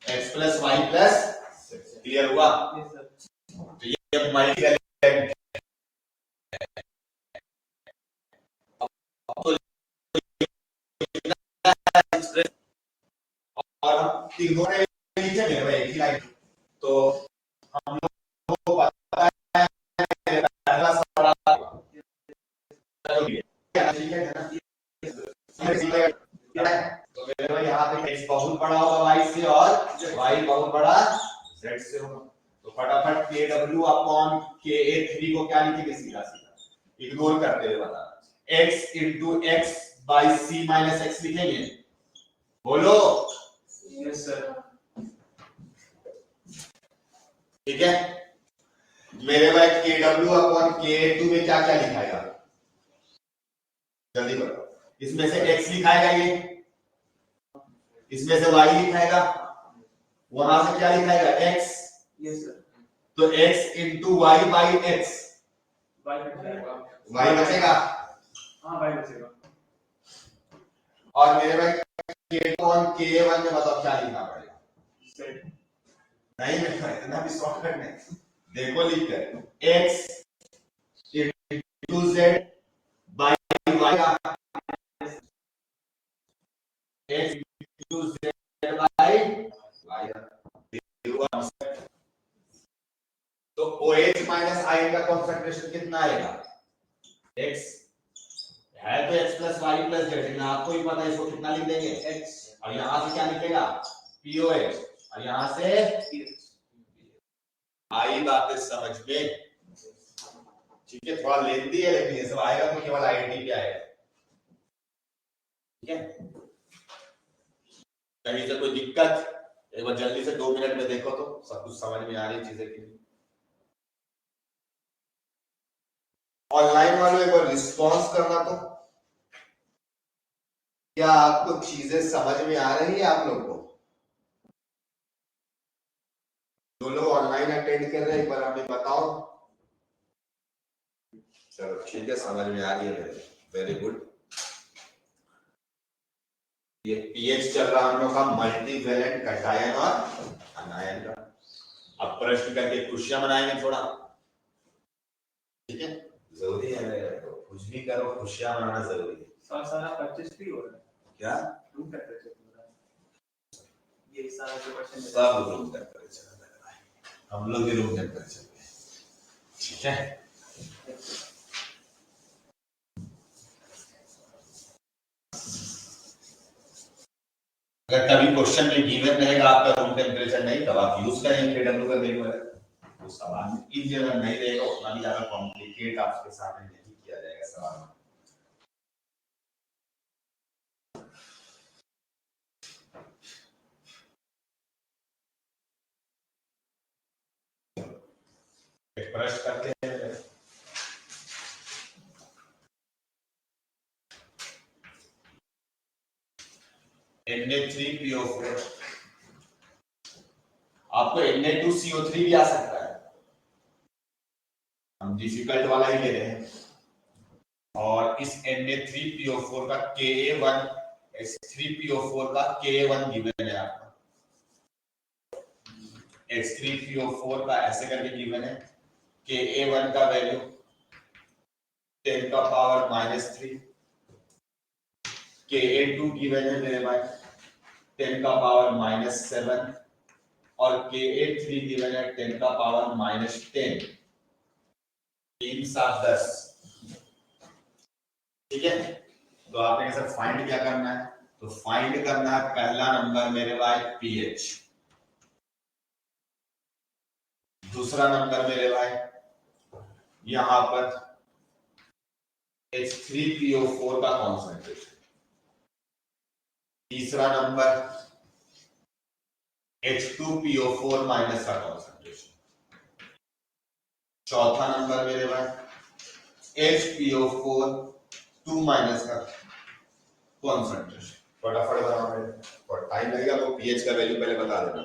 X plus Y plus Z। Clear हुआ? Yes sir. तो ये मल्टी और हम तीनों ने नीचे में भाई एक ही लाइन, तो हम लोग को पता है पहला सवाल तो मेरे भाई यहाँ पे x बहुत बड़ा होगा y से और y बहुत बड़ा z से होगा। तो फटाफट KW अपॉन KA3 को क्या लिखेंगे? सीधा सीधा इग्नोर करते हुए बताना। x into X by C minus X लिखेंगे, बोलो। Yes sir. ठीक है, मेरे भाई के डब्ल्यू अपॉन के टू में क्या क्या लिखाएगा, जल्दी बताओ। इसमें से x लिखाएगा, ये इसमें से y लिखाएगा, वहां से क्या लिखाएगा x। Yes sir. तो x into Y by X, Y बचेगा। y बचेगा। हाँ वाई बचेगा। और मेरे भाई के अपॉन के वन में बताओ क्या लिखना पड़ेगा। सेट। नहीं लिखना, इतना भी शॉर्टकट नहीं, देखो लिख कर x into Z by Y का, x into Z by Y. तो OH माइनस आयन का कॉन्सेंट्रेशन कितना आएगा, x है तो x plus Y plus Z, लेकिन आपको ही पता है इसको कितना लिख देंगे x, और यहां से क्या निकलेगा POH, और यहां से आई बात है समझ में। ठीक है, थोड़ा लेंदी है लेकिन ये सब आएगा तो केवल आईआईटी पे आएगा। ठीक है, कहीं से कोई दिक्कत, एक बार जल्दी से 2 मिनट में देखो तो सब कुछ समझ में आ रही चीजें की। ऑनलाइन वालों एक बार रिस्पॉन्स करना तो, क्या आपको चीजें समझ में आ रही है आप लोग को। जो लोग ऑनलाइन अटेंड कर रहे हैं एक बार हमें बताओ। चलो ठीक है, समझ में आ रही है मेरे, वेरी गुड। ये पीएच चल रहा हम लोग का मल्टीवैलेंट कटायन और अनायन का। अब प्रश्न करके खुशियां मनाएंगे थोड़ा, ठीक है, जरूरी है मेरे को, कुछ भी करो खुशियां मनाना जरूरी है। सारा 25 भी हो रहा है क्या रूम टेम्परेचर पूरा, ये सारा जो क्वेश्चन सब रूम टेम्परेचर लग रहा है, हम लोग भी रूम टेम्परेचर पे, ठीक है। अगर कभी क्वेश्चन में गिवन रहेगा आपका रूम टेम्परेचर नहीं, तब आप यूज करेंगे केडब्ल्यू का वैल्यू है, तो सवाल में इजी अगर नहीं रहेगा उतना भी ज्यादा कॉम्प्लिकेट आपके सामने नहीं किया जाएगा सवाल में। एक प्रश्न करते हैं, Na3PO4, आपको Na2CO3 भी आ सकता है, हम डिफिकल्ट वाला ही ले रहे हैं। और इस Na3PO4 का Ka1, H3PO4 का Ka1 गिवन है आपका, H3PO4 का ऐसे करके गिवन है, Ka1 का वैल्यू 10 का पावर -3, Ka2 गिवन है मेरे भाई 10 का पावर -7, और Ka3 गिवन है 10 का पावर -10, 3 7 10। ठीक है, तो आपने सर फाइंड क्या करना है, तो फाइंड करना है पहला नंबर मेरे भाई पीएच, दूसरा नंबर मेरे भाई यहां पर H3PO4 का कॉन्सेंट्रेशन, तीसरा नंबर H2PO4 माइनस का कॉन्सेंट्रेशन, चौथा नंबर मेरे भाई HPO4 2 माइनस का कॉन्सेंट्रेशन। फटाफट बनाओ मेरे, और टाइम लगेगा तो पीएच का वैल्यू पहले बता देना।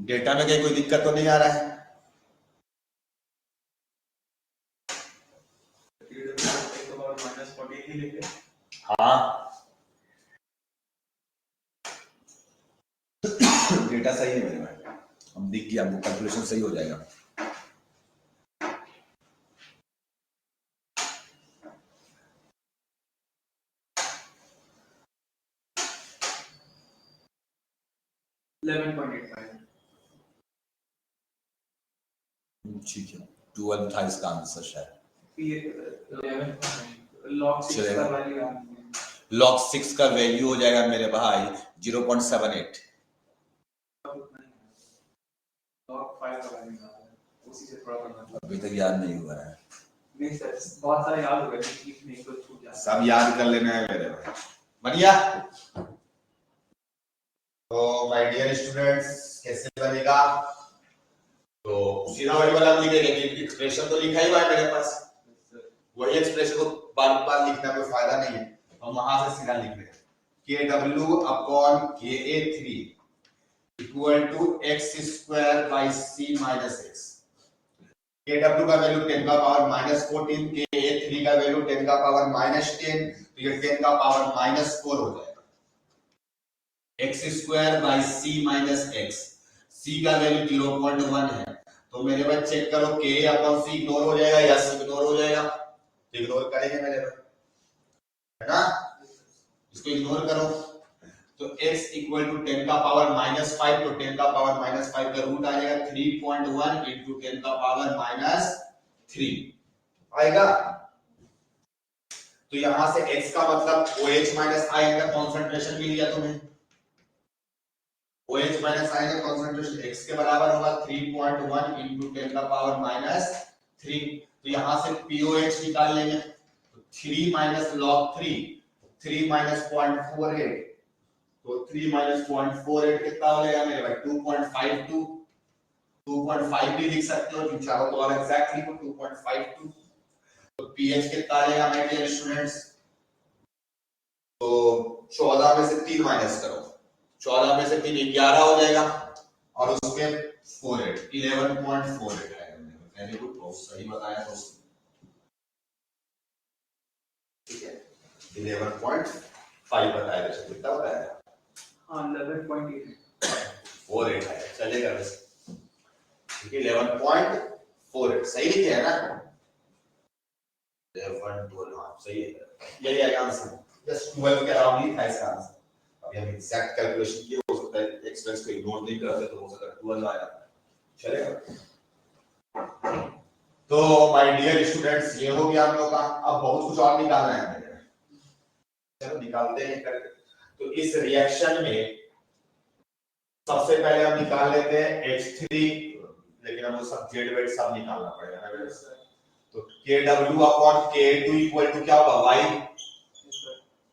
डेटा में कहीं कोई दिक्कत तो नहीं आ रहा है? -14 ही लिखे। हाँ डेटा सही है मेरे में, हम दिख गया, आपको कैलकुलेशन सही हो जाएगा। ठीक है, 12 था इसका आंसर शायद। log 6 का वैल्यू हो जाएगा मेरे भाई 0.78। अभी तक याद नहीं हुआ है। नहीं सर, बहुत सारे याद हो गए, नहीं तो छूट जाता। सब याद कर लेना है मेरे भाई, बढ़िया। तो माय डियर स्टूडेंट्स, कैसे बनेगा? तो सीधा वही वाला लिखेंगे कि एक्सप्रेशन तो लिखा ही हुआ है मेरे पास, वही एक्सप्रेशन को बार बार लिखना कोई फायदा नहीं है, हम वहां से सीधा लिख रहे हैं KW अपॉन KA3 equal to x² by c - x। KW का वैल्यू 10 का पावर -14, KA3 का वैल्यू 10 का पावर -10, तो ये 10 का पावर -4 हो जाएगा। x² by c - x, c का वैल्यू 0.1 है, तो मेरे भाई चेक करो k अपॉन c इग्नोर हो जाएगा या c इग्नोर हो जाएगा? तो इग्नोर करेंगे मेरे भाई, है ना? इसको इग्नोर करो, तो x इक्वल टू 10 का पावर -5, तो 10 का पावर -5 का रूट आ जाएगा 3.1 इंटू 10 का पावर -3 आएगा। तो यहां से x का मतलब OH माइनस I का कॉन्सेंट्रेशन भी लिया तुमने, OH माइनस I का कॉन्सेंट्रेशन x के बराबर होगा 3.1 इंटू 10 का पावर -3, तो यहां से POH निकाल लेंगे, तो 3 माइनस log 3 माइनस 0.48, तो 3 माइनस 0.48 कितना हो जाएगा मेरे भाई 2.52, 2.5 भी लिख सकते हो, चाहो तो और एग्जैक्ट लिखो 2.52। तो pH कितना आ जाएगा मेरे डियर स्टूडेंट्स? तो 14 में से 3 माइनस करो, 14 में से 3 11 हो जाएगा, और उसके 48 11.48 आएगा। वेरी गुड, बहुत सही बताया दोस्तों, ठीक है 11.5 बताया, कितना बताया? हाँ 11.48 आएगा, चलेगा वैसे, ठीक है 11.48 सही लिखे है ना? 11.12 हाँ सही है, यही आएगा आंसर, जस्ट 12 के अराउंड ही था इसका आंसर। अभी हम एग्जैक्ट कैलकुलेशन किए, हो सकता है एक्सपेंस को इग्नोर नहीं करते तो हो सकता है 12 आया, चलेगा। तो माय डियर स्टूडेंट्स, ये हो गया हम लोग का, अब बहुत कुछ और निकालना है हमें, चलो निकालते हैं करके। तो इस रिएक्शन में सबसे पहले हम निकाल लेते हैं H3, लेकिन हम सब जेड वेट सब निकालना पड़ेगा ना मेरे, तो KW upon KA2 equal to क्या होगा y,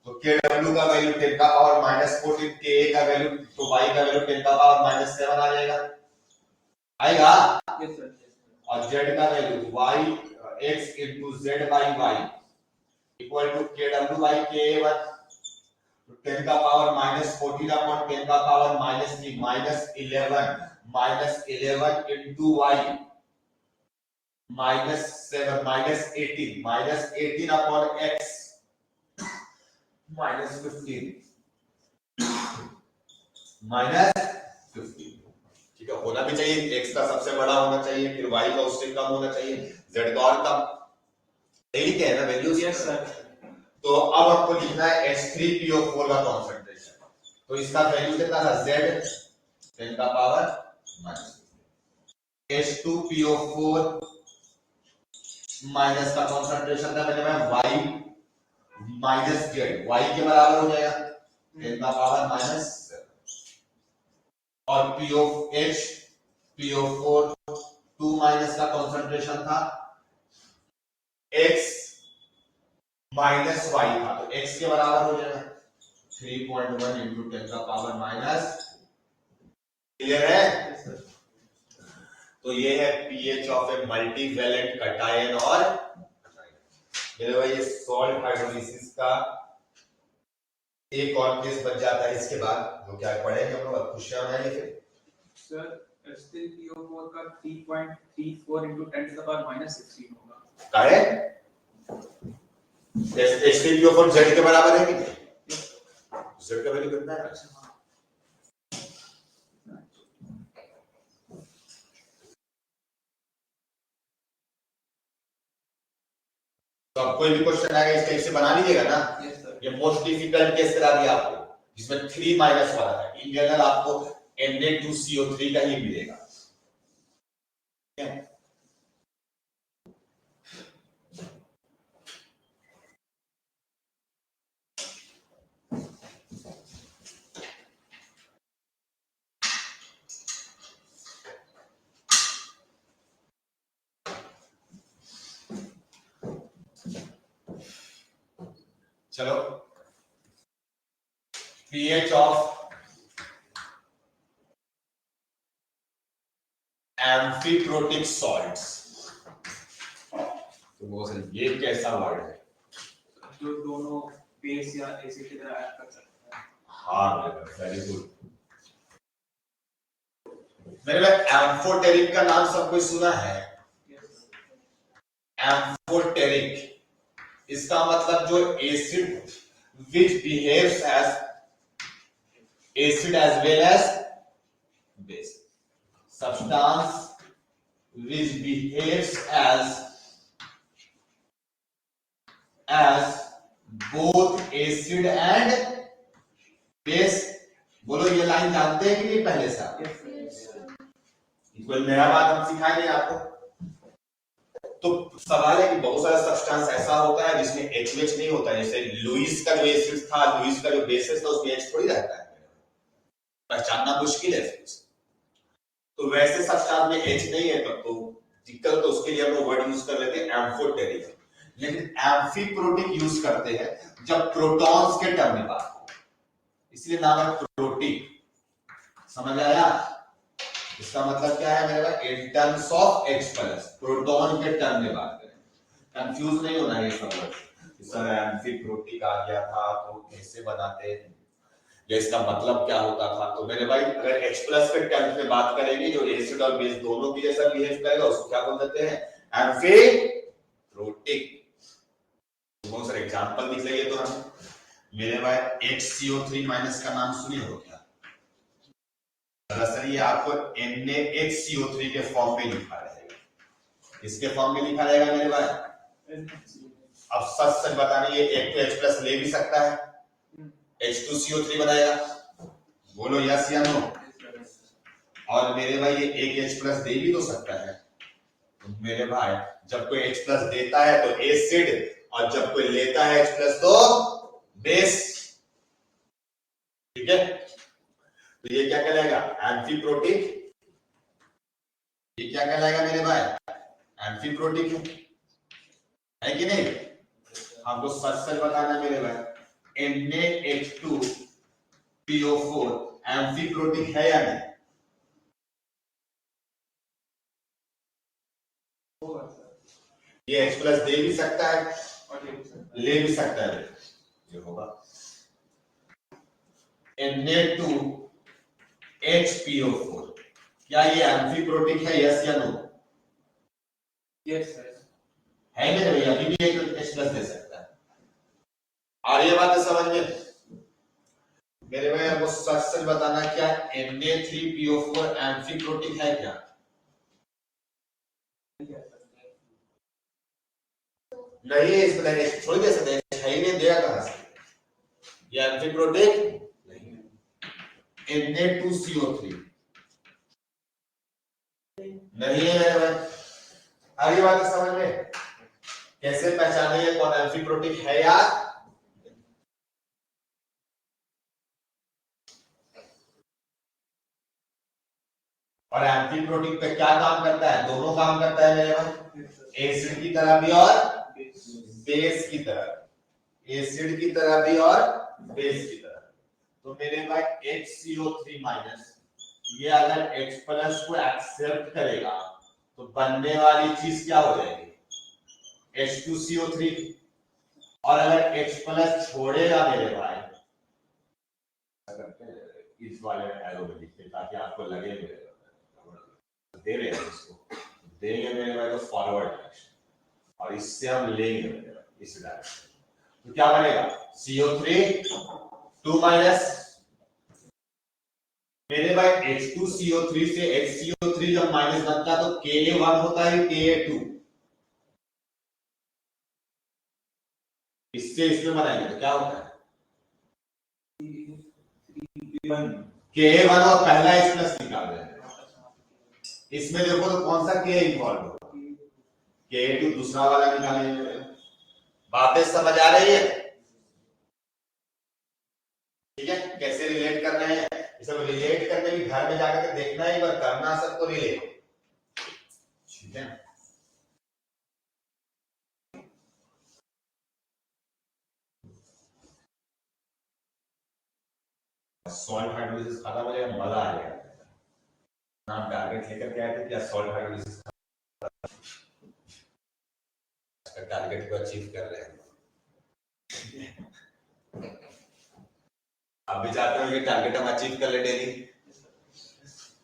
तो KW का वैल्यू 10 का पावर -14, KA का वैल्यू, तो y का वैल्यू 10 का पावर -7 आ जाएगा, आएगा। और z का value y x into z by y equal to KW by KA1, तो 10 का पावर -14 अपॉन 10 का power -3 -11 into y -7 -18 upon x -15 ठीक है, होना भी चाहिए, x का सबसे बड़ा होना चाहिए, फिर y का उससे कम होना चाहिए, z का और कम, यही क्या है ना वैल्यूज। Yes sir. तो अब आपको लिखना है H3PO4 का कॉन्सेंट्रेशन, तो इसका वैल्यू कितना था z 10 का पावर H2PO4 माइनस का कॉन्सेंट्रेशन था मैंने y माइनस z, y के बराबर हो जाएगा 10 का पावर -7, और PO4 2 माइनस का कॉन्सेंट्रेशन था x माइनस y था, तो x के बराबर हो जाएगा 3.1 इंटू 10 का पावर माइनस, क्लियर है? तो ये है pH ऑफ ए मल्टीवैलेंट कटायन, और मेरे भाई ये सॉल्ट हाइड्रोलिसिस का एक और केस बच जाता है इसके बाद, जो क्या पढ़ेंगे हम लोग, खुशियां बनाएंगे फिर सर स्टिल PO4 का 3.34 into 10 to the power minus 16 होगा। करेक्ट। H3PO4 Z के बराबर है कि नहीं? Z का वैल्यू कितना है? तो अब कोई भी क्वेश्चन आएगा इस टाइप से बना लीजिएगा ना। Yes sir। ये मोस्ट डिफिकल्ट केस करा दिया आपको, जिसमें 3 माइनस वाला है। इन जनरल आपको Na2CO3 का ही मिलेगा। ठीक है? चलो, pH ऑफ एम्फीप्रोटिक सॉल्ट्स। तो वो सर ये कैसा वर्ड है? जो दोनों बेस या एसिड की तरह एक्ट कर सकते हैं। हाँ वेरी गुड। मेरे भाई एम्फोटेरिक का नाम सब कोई सुना है? एम्फोटेरिक, इसका मतलब जो acid which behaves as acid as well as base, substance which behaves as both acid and base। बोलो ये लाइन जानते हैं कि नहीं पहले से आप? कोई नया बात हम सिखाएंगे आपको। तो सवाल है कि बहुत सारा सब्सटेंस ऐसा होता है जिसमें HH नहीं होता है। जैसे लुईस का जो एसिड था, लुईस का जो बेसिस था, उसमें H थोड़ी रहता है, पहचानना मुश्किल है फिर। तो वैसे सब्सटेंस में H नहीं है तो दिक्कत, तो उसके लिए हम लोग वर्ड यूज कर लेते हैं एम्फोटेरिक। लेकिन एम्फीप्रोटिक यूज करते हैं जब प्रोटॉन्स के टर्म में बात हो, इसलिए नाम है प्रोटिक। समझ आया? इसका मतलब क्या है मेरे पास? In terms of H plus, proton के टर्म में बात करें। कंफ्यूज नहीं होना ये सब वर्ड। सर एम्फीप्रोटिक आ गया था तो कैसे बनाते हैं, या इसका मतलब क्या होता था? तो मेरे भाई अगर H प्लस के टर्म्स में बात करेंगे, जो एसिड और बेस दोनों की जैसा बिहेव करेगा, उसको क्या बोल देते हैं? एम्फीप्रोटिक। बहुत सारे एग्जांपल दिख लेंगे तो हम। मेरे भाई HCO3 माइनस का नाम सुने हो क्या? दरअसल ये आपको NaHCO3 के फॉर्म में लिखा रहेगा। इसके फॉर्म में लिखा रहेगा मेरे भाई। अब सच बताने, ये एक तो H प्लस ले भी सकता है, H2CO3 बनाएगा। बोलो यस या नो? और मेरे भाई ये एक H प्लस दे भी तो सकता है। तो मेरे भाई जब कोई H प्लस देता है तो एसिड, और जब कोई लेता है H प्लस तो बेस। ठीक है? तो ये क्या कहलाएगा? एम्फीप्रोटिक। ये क्या कहलाएगा मेरे भाई? एम्फीप्रोटिक है कि नहीं? आपको सच बताना मेरे भाई, NaH2PO4 एम्फीप्रोटिक है या नहीं? ये H प्लस दे भी सकता है और ले भी सकता है। ये होगा Na2HPO4। क्या ये एम्फीप्रोटिक है? यस या नो? Yes sir. है मेरे भैया, अभी भी एक H प्लस दे सकता है। और ये बात समझ में मेरे भैया को सच बताना, क्या Na3PO4 एम्फीप्रोटिक है क्या? नहीं है, इसमें थोड़ी दे सकते हैं, है ही नहीं, देगा कहां से? ये एम्फीप्रोटिक नहीं है। Na2CO3 नहीं है मेरे भाई। आगे बात समझ में? कैसे पहचानेंगे कौन एम्फीप्रोटिक है यार? और एम्फीप्रोटिक पे क्या काम करता है? दोनों काम करता है मेरे भाई, एसिड की तरह भी और बेस की तरह। एसिड की तरह भी और बेस की तरह। तो मेरे भाई HCO3 माइनस, ये अगर H प्लस को एक्सेप्ट करेगा तो बनने वाली चीज क्या हो जाएगी? H2CO3। और अगर H प्लस छोड़ेगा मेरे भाई, इस वाले एरो में लिखते ताकि आपको लगे मेरे दे रहे हैं इसको, देंगे मेरे भाई तो फॉरवर्ड डायरेक्शन और इससे हम लेंगे मेरे भाई इस डायरेक्शन, तो क्या बनेगा CO3 2 माइनस मेरे भाई H2CO3 से HCO3 जब माइनस बनता है तो Ka1 होता है Ka2, इससे इसमें बनाएंगे तो क्या होता है Ka1 और पहला H प्लस निकाल रहे हैं, इसमें देखो तो कौन सा K इन्वॉल्व होगा, Ka2 दूसरा वाला निकालेंगे। बातें समझ आ रही है? ठीक है, कैसे रिलेट कर रहे हैं, सब रिलेट करने की घर में जाकर के देखना है, पर करना सबको रिलेट। ठीक है, सॉल्ट हाइड्रोलिसिस खत्म हो जाएगा, मजा आ जाएगा। नाम टारगेट लेकर के आए थे क्या सॉल्ट हाइड्रोलिसिस टारगेट को अचीव कर रहे हैं। आप भी चाहते हो कि टारगेट हम अचीव कर ले डेली,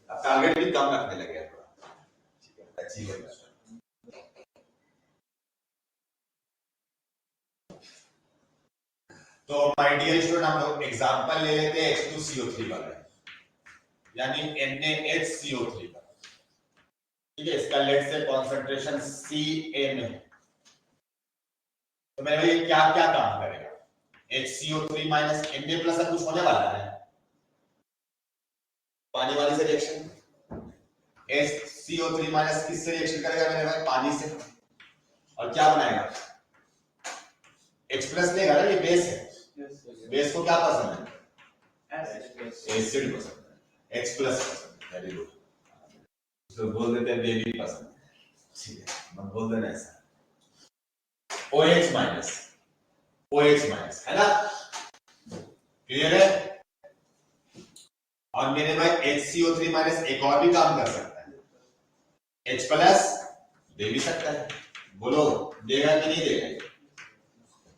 अब टारगेट भी कम रखने लगे थोड़ा, ठीक है, अचीव करना। तो माय डियर स्टूडेंट हम लोग एग्जांपल ले लेते हैं H2CO3 वाला, यानी NaHCO3 का, ठीक है, इसका लेट से कंसंट्रेशन Ca में है, तो मेरे भाई क्या क्या काम करेगा, HCO3 माइनस Na प्लस कुछ होने वाला है, पानी वाली से रिएक्शन, HCO3 माइनस किससे रिएक्शन करेगा मेरे भाई, पानी से, और क्या बनाएगा H प्लस लेगा ना, ये बेस है, बेस को क्या पसंद है, एसिड पसंद है, H प्लस पसंद है, वेरी गुड, तो बोल देते हैं बेबी पसंद है, ठीक है, मत बोल देना ऐसा, OH माइनस है ना, क्लियर है। और मेरे भाई HCO3 माइनस एक और भी काम कर सकता है, H प्लस दे भी सकता है, बोलो देगा कि नहीं देगा,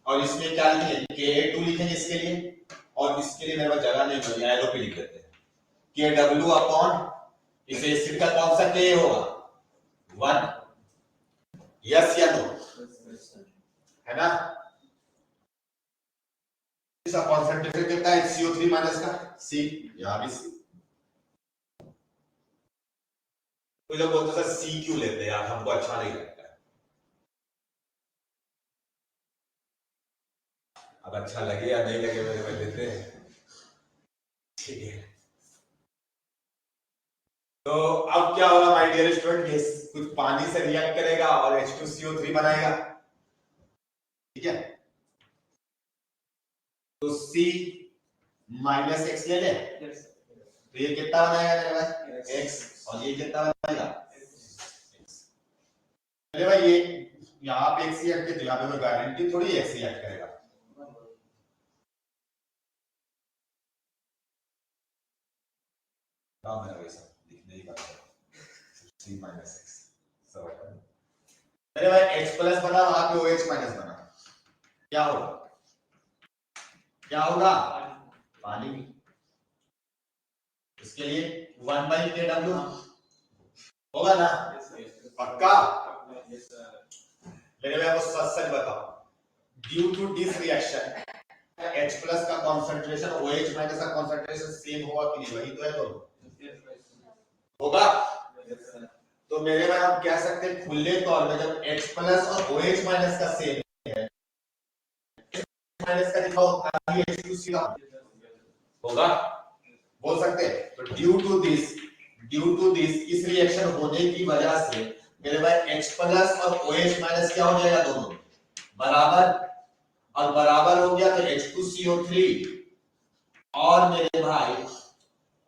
और इसमें क्या लिखेंगे Ka2 लिखेंगे इसके लिए, और इसके लिए मेरे पास जगह नहीं बची, एरो पे लिख देते हैं Kw अपॉन इस एसिड का कौन सा K होगा 1, यस या नो, है ना, इसका कॉन्सेंट्रेशन कितना है HCO3 माइनस का C, यहां भी C, तो जब बोलते सर C क्यों लेते हैं यार, हमको अच्छा नहीं लगता है, अब अच्छा लगे या नहीं लगे मेरे को लेते हैं, ठीक है। तो अब क्या होगा माय डियर स्टूडेंट, कुछ पानी से रिएक्ट करेगा और H2CO3 बनाएगा, ठीक है, तो C माइनस एक्स ले ले, तो ये कितना बनाएगा मेरे भाई x, और ये कितना बनाएगा x, मेरे भाई ये यहाँ पे x ही रख के, यहाँ पे कोई गारंटी थोड़ी x ही रख करेगा, काम है वैसा लिखने ही पड़ता है, C माइनस एक्स सब हटा, मेरे भाई H प्लस बना, वहां पे OH माइनस बना, क्या होगा पानी, इसके लिए 1/Kw होगा ना, पक्का, मेरे भाई को सच सच बताओ, due to this reaction H plus का कंसंट्रेशन OH माइनस का कंसंट्रेशन सेम होगा कि नहीं, वही तो है, तो होगा, तो मेरे भाई हम कह सकते हैं खुले तौर में जब H प्लस और OH माइनस का सेम है, माइनस का दिखाओ H2C होगा, बोल सकते हैं, तो ड्यू टू दिस इस रिएक्शन होने की वजह से मेरे भाई H प्लस और OH माइनस क्या हो जाएगा, दोनों बराबर, और बराबर हो गया तो H2CO3 और मेरे भाई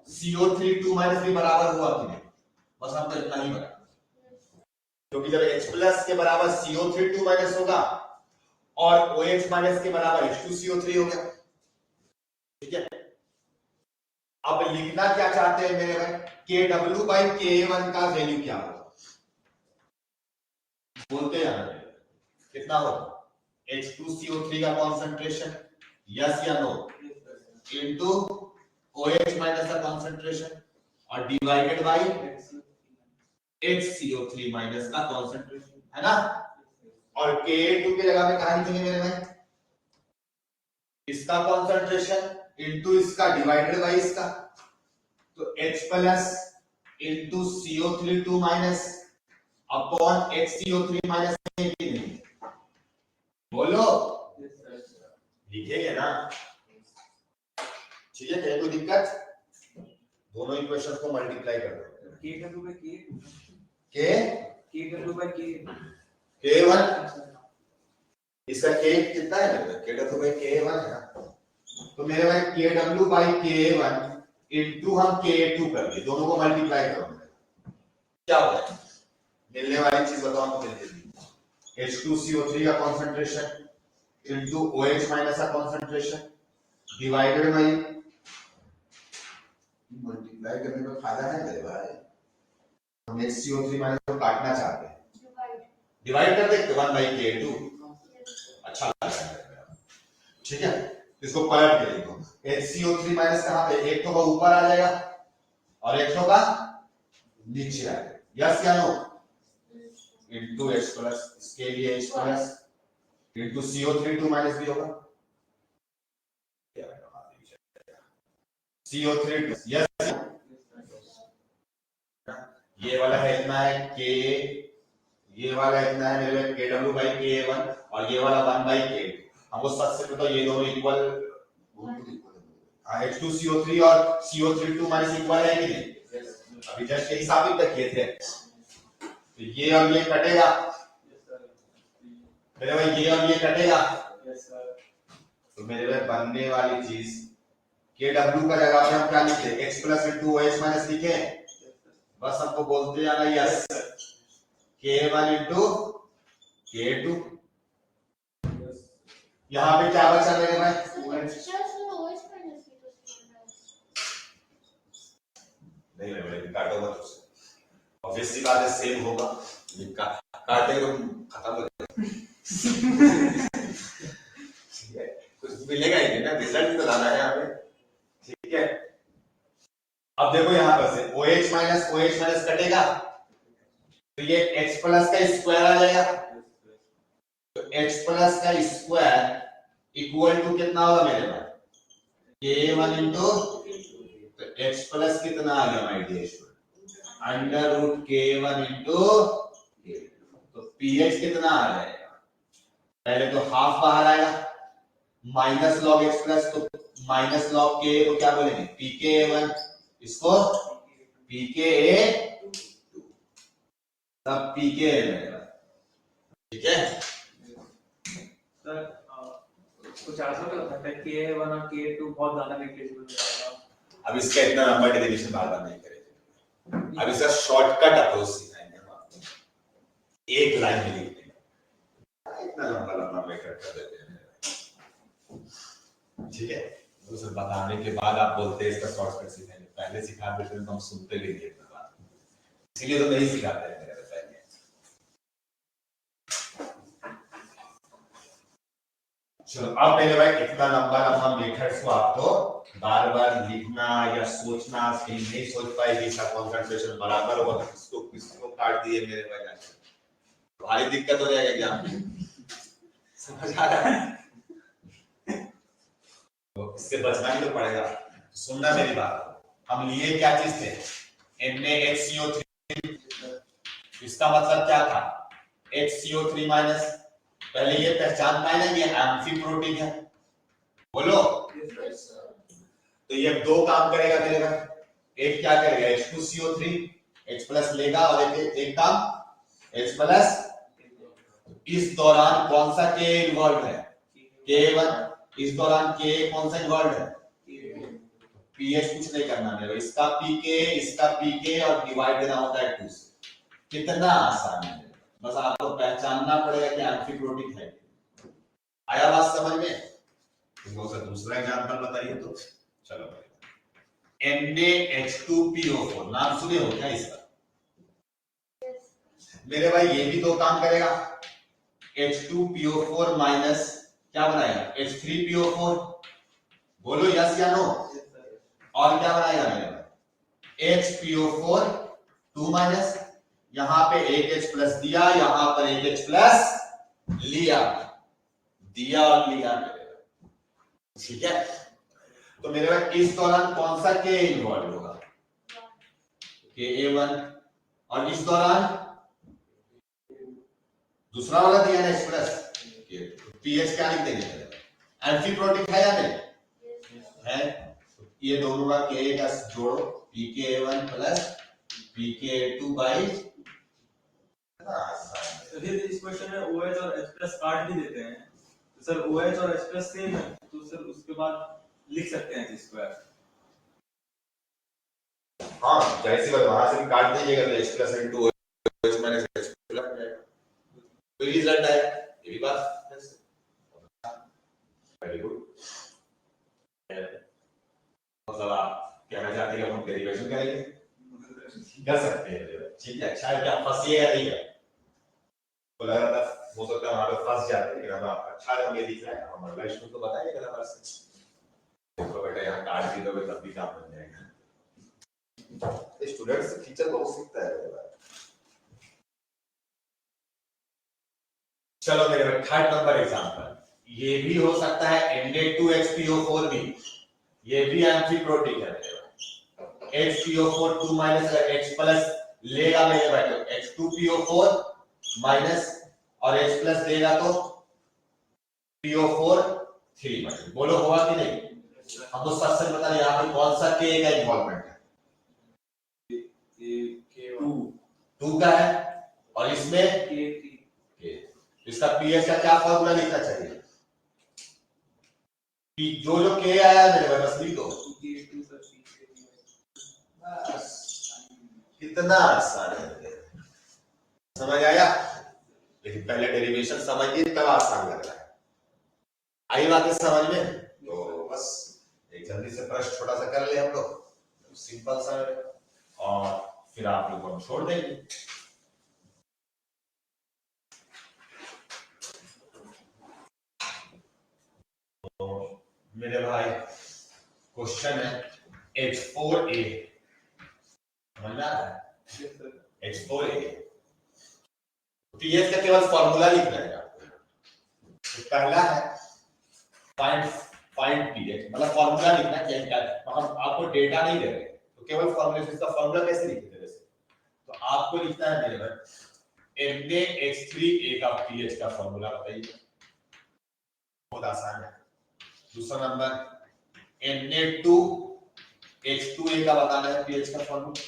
CO3 2 माइनस भी बराबर हुआ कि नहीं, बस हमको इतना ही बता, क्योंकि जब H प्लस के बराबर CO3 2 माइनस होगा और OH माइनस के बराबर H2CO3 हो गया, ठीक है। अब लिखना क्या चाहते हैं मेरे भाई, Kw/Ka1 का वैल्यू क्या होगा, बोलते हैं कितना होगा, H2CO3 का कॉन्सेंट्रेशन, यस या नो, इनटू OH माइनस का कॉन्सेंट्रेशन और डिवाइडेड बाय HCO3 माइनस का कॉन्सेंट्रेशन है ना, और Ka2 की जगह पे कहा लिखेंगे मेरे भाई, इसका कॉन्सेंट्रेशन इनटू इसका डिवाइडेड बाय इसका, तो H plus into CO3 minus upon HCO3 minus बोलो लिखेंगे ना, ठीक है, क्या कोई दिक्कत, दोनों इक्वेशन को मल्टीप्लाई कर दो, K1 इसका K कितना है मेरे K W K1 है ना, तो मेरे भाई KW बाई K1 इनटू हम K2 कर दिए, दोनों को मल्टीप्लाई करो, क्या हो जाएगा, मिलने वाली चीज बताओ हमको जल्दी, H2CO3 का कॉन्सेंट्रेशन इनटू OH माइनस का कॉन्सेंट्रेशन डिवाइडेड बाई, मल्टीप्लाई करने में फायदा है मेरे भाई, हम HCO3 माइनस को काटना चाहते हैं, डिवाइड कर देते 1 बाई K2, अच्छा लगेगा, ठीक है, इसको पलट के लिखो, HCO3 माइनस कहां पे, एक तो का ऊपर आ जाएगा और एक तो का नीचे आ जाएगा, यस या नो, इनटू H प्लस, इसके लिए H plus into CO3 minus भी होगा, CO3 यस, ये वाला है इतना है K, ये वाला इतना है मेरे में KW बाई K1 और ये वाला 1 बाई K, हमको सबसे तो ये दोनों इक्वल, H2CO3 और CO3 माइनस इक्वल है कि नहीं, अभी जस्ट यही साबित तक किए थे, तो ये और ये कटेगा मेरे भाई, ये और ये कटेगा, तो मेरे भाई बनने वाली चीज KW का जगह पे हम क्या लिखे, H plus into OH minus लिखे, बस हमको बोलते जाना यस, K1 इनटू K2, यहाँ पे क्या बचा मेरे भाई, नहीं मेरे भाई काटो मत उसे, ऑब्वियसली बात है सेम होगा, ये काटे तो खत्म हो जाएगा, ठीक है, कुछ मिलेगा ही नहीं ना, रिजल्ट तो लाना है हमें, ठीक है, अब देखो यहाँ पर से OH माइनस कटेगा, तो ये H प्लस का स्क्वायर आ जाएगा, तो H प्लस का स्क्वायर इक्वल टू कितना होगा मेरे पास, K1 इनटू, तो H प्लस कितना आ गया my dear student, under root K1 into, तो pH कितना आ जाएगा, पहले तो हाफ बाहर आएगा, माइनस लॉग H प्लस, तो माइनस लॉग K को क्या बोलेंगे pKa1, इसको pKa, तब pK है, ठीक है सर, कुछ ऐसा तो लगता है K1 और K2 बहुत ज्यादा नेग्लिजिबल हो जाएगा, अब इसका इतना नंबर डेरिवेशन बार बार नहीं करेंगे, अब इसका शॉर्टकट अप्रोच सिखाएंगे हम आपको, एक लाइन में लिखने का, इतना लंबा मेथड कर देते हैं, ठीक है, तो सर बताने के बाद आप बोलते हैं इसका शॉर्टकट सिखाएंगे, पहले सिखा देते तो हम सुनते भी नहीं इतना बात, इसलिए तो नहीं सिखाते हैं मेरे पहले। चलो अब मेरे भाई इतना लंबा लंबा मेथड्स को आपको बार बार लिखना या सोचना, कहीं नहीं सोच पाएगी, इसका कंसंट्रेशन बराबर होगा, किसको काट दिए मेरे भाई, भारी दिक्कत हो जाएगा एग्जाम में, समझ आ रहा है, तो इससे बचना भी तो पड़ेगा, सुनना मेरी बात, हम लिए क्या चीज थे, NaHCO3, इसका मतलब क्या था, HCO3 माइनस, पहले ये पहचान पाए ना ये एम्फी प्रोटीन है, बोलो, तो ये दो काम करेगा मेरे भाई, एक क्या करेगा H2CO3 H प्लस लेगा और एक काम H प्लस, इस दौरान कौन सा K इन्वॉल्व है, K1, इस दौरान K कौन सा इन्वॉल्व है, pH कुछ नहीं करना मेरे, इसका pK इसका pK और डिवाइड देना होता है 2 से, कितना आसान है, बस आपको पहचानना पड़ेगा कि एम्फी प्रोटीन है, आया बात समझ में, इसको सर दूसरा एग्जांपल बताइए तो, चलो NaH2PO4 नाम सुने हो क्या इसका, मेरे भाई ये भी दो काम करेगा, H2PO4 माइनस क्या बनाएगा H3PO4, बोलो यस या नो, और क्या बनाएगा मेरे भाई HPO4 2 माइनस, यहां पे एक H प्लस दिया, यहां पर एक H प्लस लिया, दिया और लिया मेरे भाई, ठीक है। तो मेरे भाई इस दौरान कौन सा K इन्वॉल्व होगा, KA1, और इस दौरान दूसरा वाला दिया ना H प्लस, पीएच क्या लिख देंगे, एम्फीप्रोटिक है या नहीं है, ये दोनों का Ka का जोड़ो, pKa1 plus pKa2 by, sir इस क्वेश्चन में OH और H+ काट भी देते हैं, तो सर OH और H+ सेम है, तो सर उसके बाद लिख सकते हैं H²। हाँ जाहिर सी बात, वहां से भी काट दीजिएगा तो H plus into OH minus H plus तो रिजल्ट आएगा, ये भी बात वेरी गुड। मतलब आप कहना चाहते हैं कि हम डेरिवेशन करेंगे, कर सकते हैं, ठीक है। अच्छा है कि आप फंसिएगा नहीं है, तो लग रहा था हो सकता है वहां पे फंस जाते, लेकिन हम अच्छा है, हमें दिख रहा है, हम अगला स्टूडेंट को बताएंगे नंबर से, तो बेटा यहाँ काट दी दोगे तब भी काम बन जाएगा। स्टूडेंट से टीचर बहुत सीखता है। चलो मेरे भाई थर्ड नंबर एग्जांपल, ये भी हो सकता है Na2HPO4 भी, ये भी एम्फीप्रोटिक है मेरे भाई, HPO4 2 माइनस अगर H प्लस लेगा मेरे भाई तो H2PO4 माइनस, और H प्लस देगा तो PO4 3 माइनस, बोलो होगा कि नहीं, हम तो सच सच बता, यहाँ पे कौन सा K का इन्वॉल्वमेंट है, टू का है, और इसमें K3 इसका पीएच का क्या फॉर्मूला लिखना चाहिए, कि जो जो K आया है मेरे पास लिख दो, कितना आसान है, समझ आया। लेकिन पहले डेरिवेशन समझिए तब आसान लग रहा है, आई बात है समझ में, तो बस एक जल्दी से प्रश्न छोटा सा कर ले हम लोग, सिंपल सा, और फिर आप लोग को हम छोड़ देंगे। तो मेरे भाई क्वेश्चन है H4A, समझ में आ रहा है, H4A, पीएच का केवल फॉर्मूला लिखना है आपको, तो पहला है फाइंड पीएच, मतलब फॉर्मूला लिखना है, क्या हम आपको डेटा नहीं दे रहे, तो केवल फॉर्मूला, इसका फॉर्मूला कैसे लिखते हैं वैसे, तो आपको लिखना है मेरे भाई Na(H3A) का पीएच का फॉर्मूला बताइए, बहुत आसान है। दूसरा नंबर Na2H2A का बताना है पीएच का फॉर्मूला,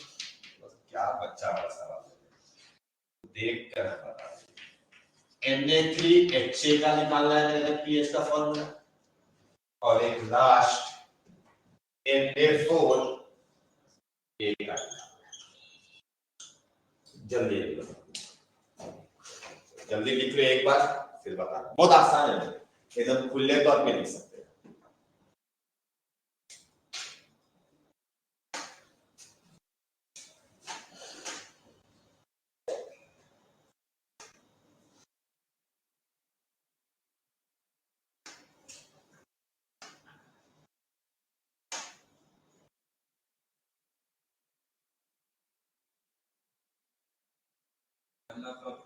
क्या बच्चा वाला देख कर बता, Na3HA का निकालना है मेरे पीएच का फॉर्मूला, और एक लास्ट Na4A का, जल्दी जल्दी लिख लो एक बार फिर बताना, बहुत आसान है, एकदम खुले तौर पे लिख सकते हैं।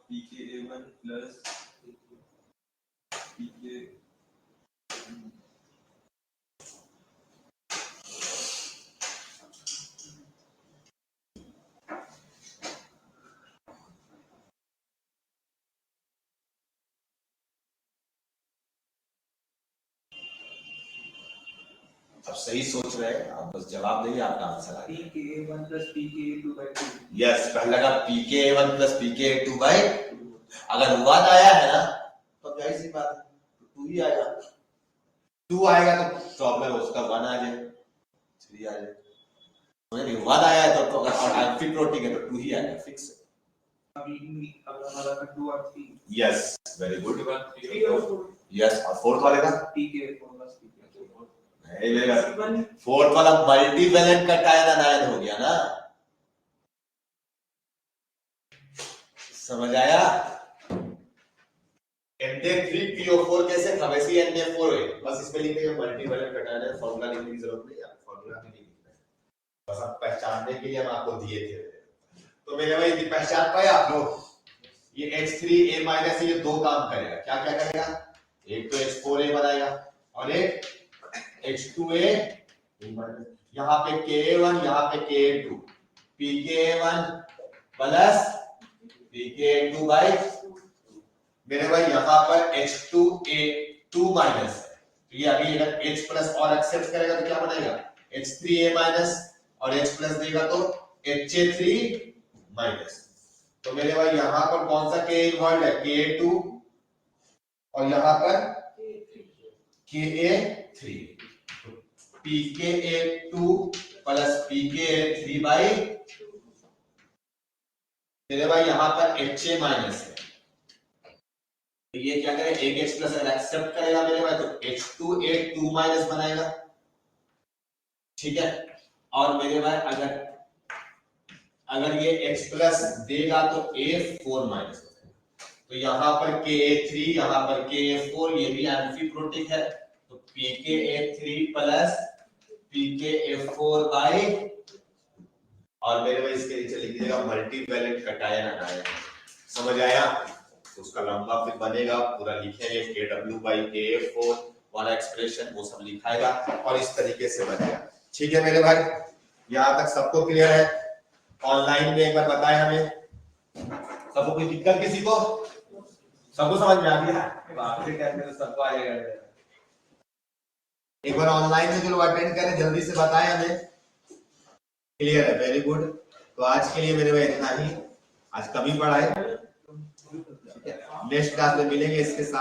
pKa1 प्लस pK अब सही सोच रहे हैं आप, बस जवाब देंगे आपका आंसर आ गया। pKa1 plus pKa2 by 2, yes, पहला का pKa1 प्लस pKa2 by, अगर 1 आया है ना तो जाहिर सी बात है 2 ही आएगा, 2 आएगा तो प्रॉब्लम है उसका 1 आ जाए, 3 आ जाए, नहीं 1 आया है तो अगर एम्फीप्रोटिक है तो 2 ही आएगा, फिक्स है। अभी अगला वाला का 2 और 3, यस वेरी गुड, 3 और 4 यस, और फोर्थ वाले का pKa4 प्लस pKa2, फोर्थ वाला मल्टीवैलेंट का टाइम अनायन हो गया ना, समझ आया। Na3PO4 कैसे था वैसे ही Na4 है, बस इसमें लिखेंगे मल्टीवैलेंट कटायन है, फॉर्मूला लिखने की जरूरत नहीं है, फॉर्मूला भी नहीं लिखना है, बस आप पहचानने के लिए हम आपको दिए थे। तो मेरे भाई पहचान पाए आप लोग, ये x3a माइनस ये दो काम करेगा, क्या क्या करेगा, एक तो x4a बनाएगा और एक x2a, यहाँ पे ka1 यहाँ पे ka2, pka1 plus pka2 by, मेरे भाई यहाँ पर h2a2 माइनस है, तो ये अभी अगर h प्लस और एक्सेप्ट करेगा तो क्या बनेगा, h3a माइनस और h प्लस देगा तो ha3 माइनस। तो मेरे भाई यहाँ पर कौन सा k इन्वॉल्व है, ka2 और यहाँ पर ka3, pka2 plus pka3 by, मेरे भाई यहाँ पर ha माइनस है, तो ये क्या करेगा, एक h प्लस अगर एक्सेप्ट करेगा मेरे भाई तो h2a2 माइनस बनाएगा, ठीक है। और मेरे भाई अगर ये x प्लस देगा तो a4 माइनस, तो यहाँ पर ka3 यहाँ पर ka4, ये भी एम्फीप्रोटिक है, तो pka3 प्लस pka4 बाई, और मेरे भाई इसके नीचे लिख दीजिएगा मल्टीवैलेंट कटायन आनायन, समझ आया, तो उसका लंबा फिर बनेगा, पूरा लिखेंगे kw बाई ka4 वाला एक्सप्रेशन वो सब लिखाएगा और इस तरीके से बनेगा, ठीक है मेरे भाई। यहाँ तक सबको क्लियर है, ऑनलाइन में एक बार बताएं हमें, सबको कोई दिक्कत किसी को, सबको समझ में आ गया, आखिरी टाइम में तो सबको आ जाएगा, एक बार ऑनलाइन में जो लोग अटेंड करें जल्दी से बताएं हमें, क्लियर है, वेरी गुड। तो आज के लिए मेरे भाई इतना ही, आज कम ही पढ़ाए, नेक्स्ट क्लास में मिलेंगे इसके साथ।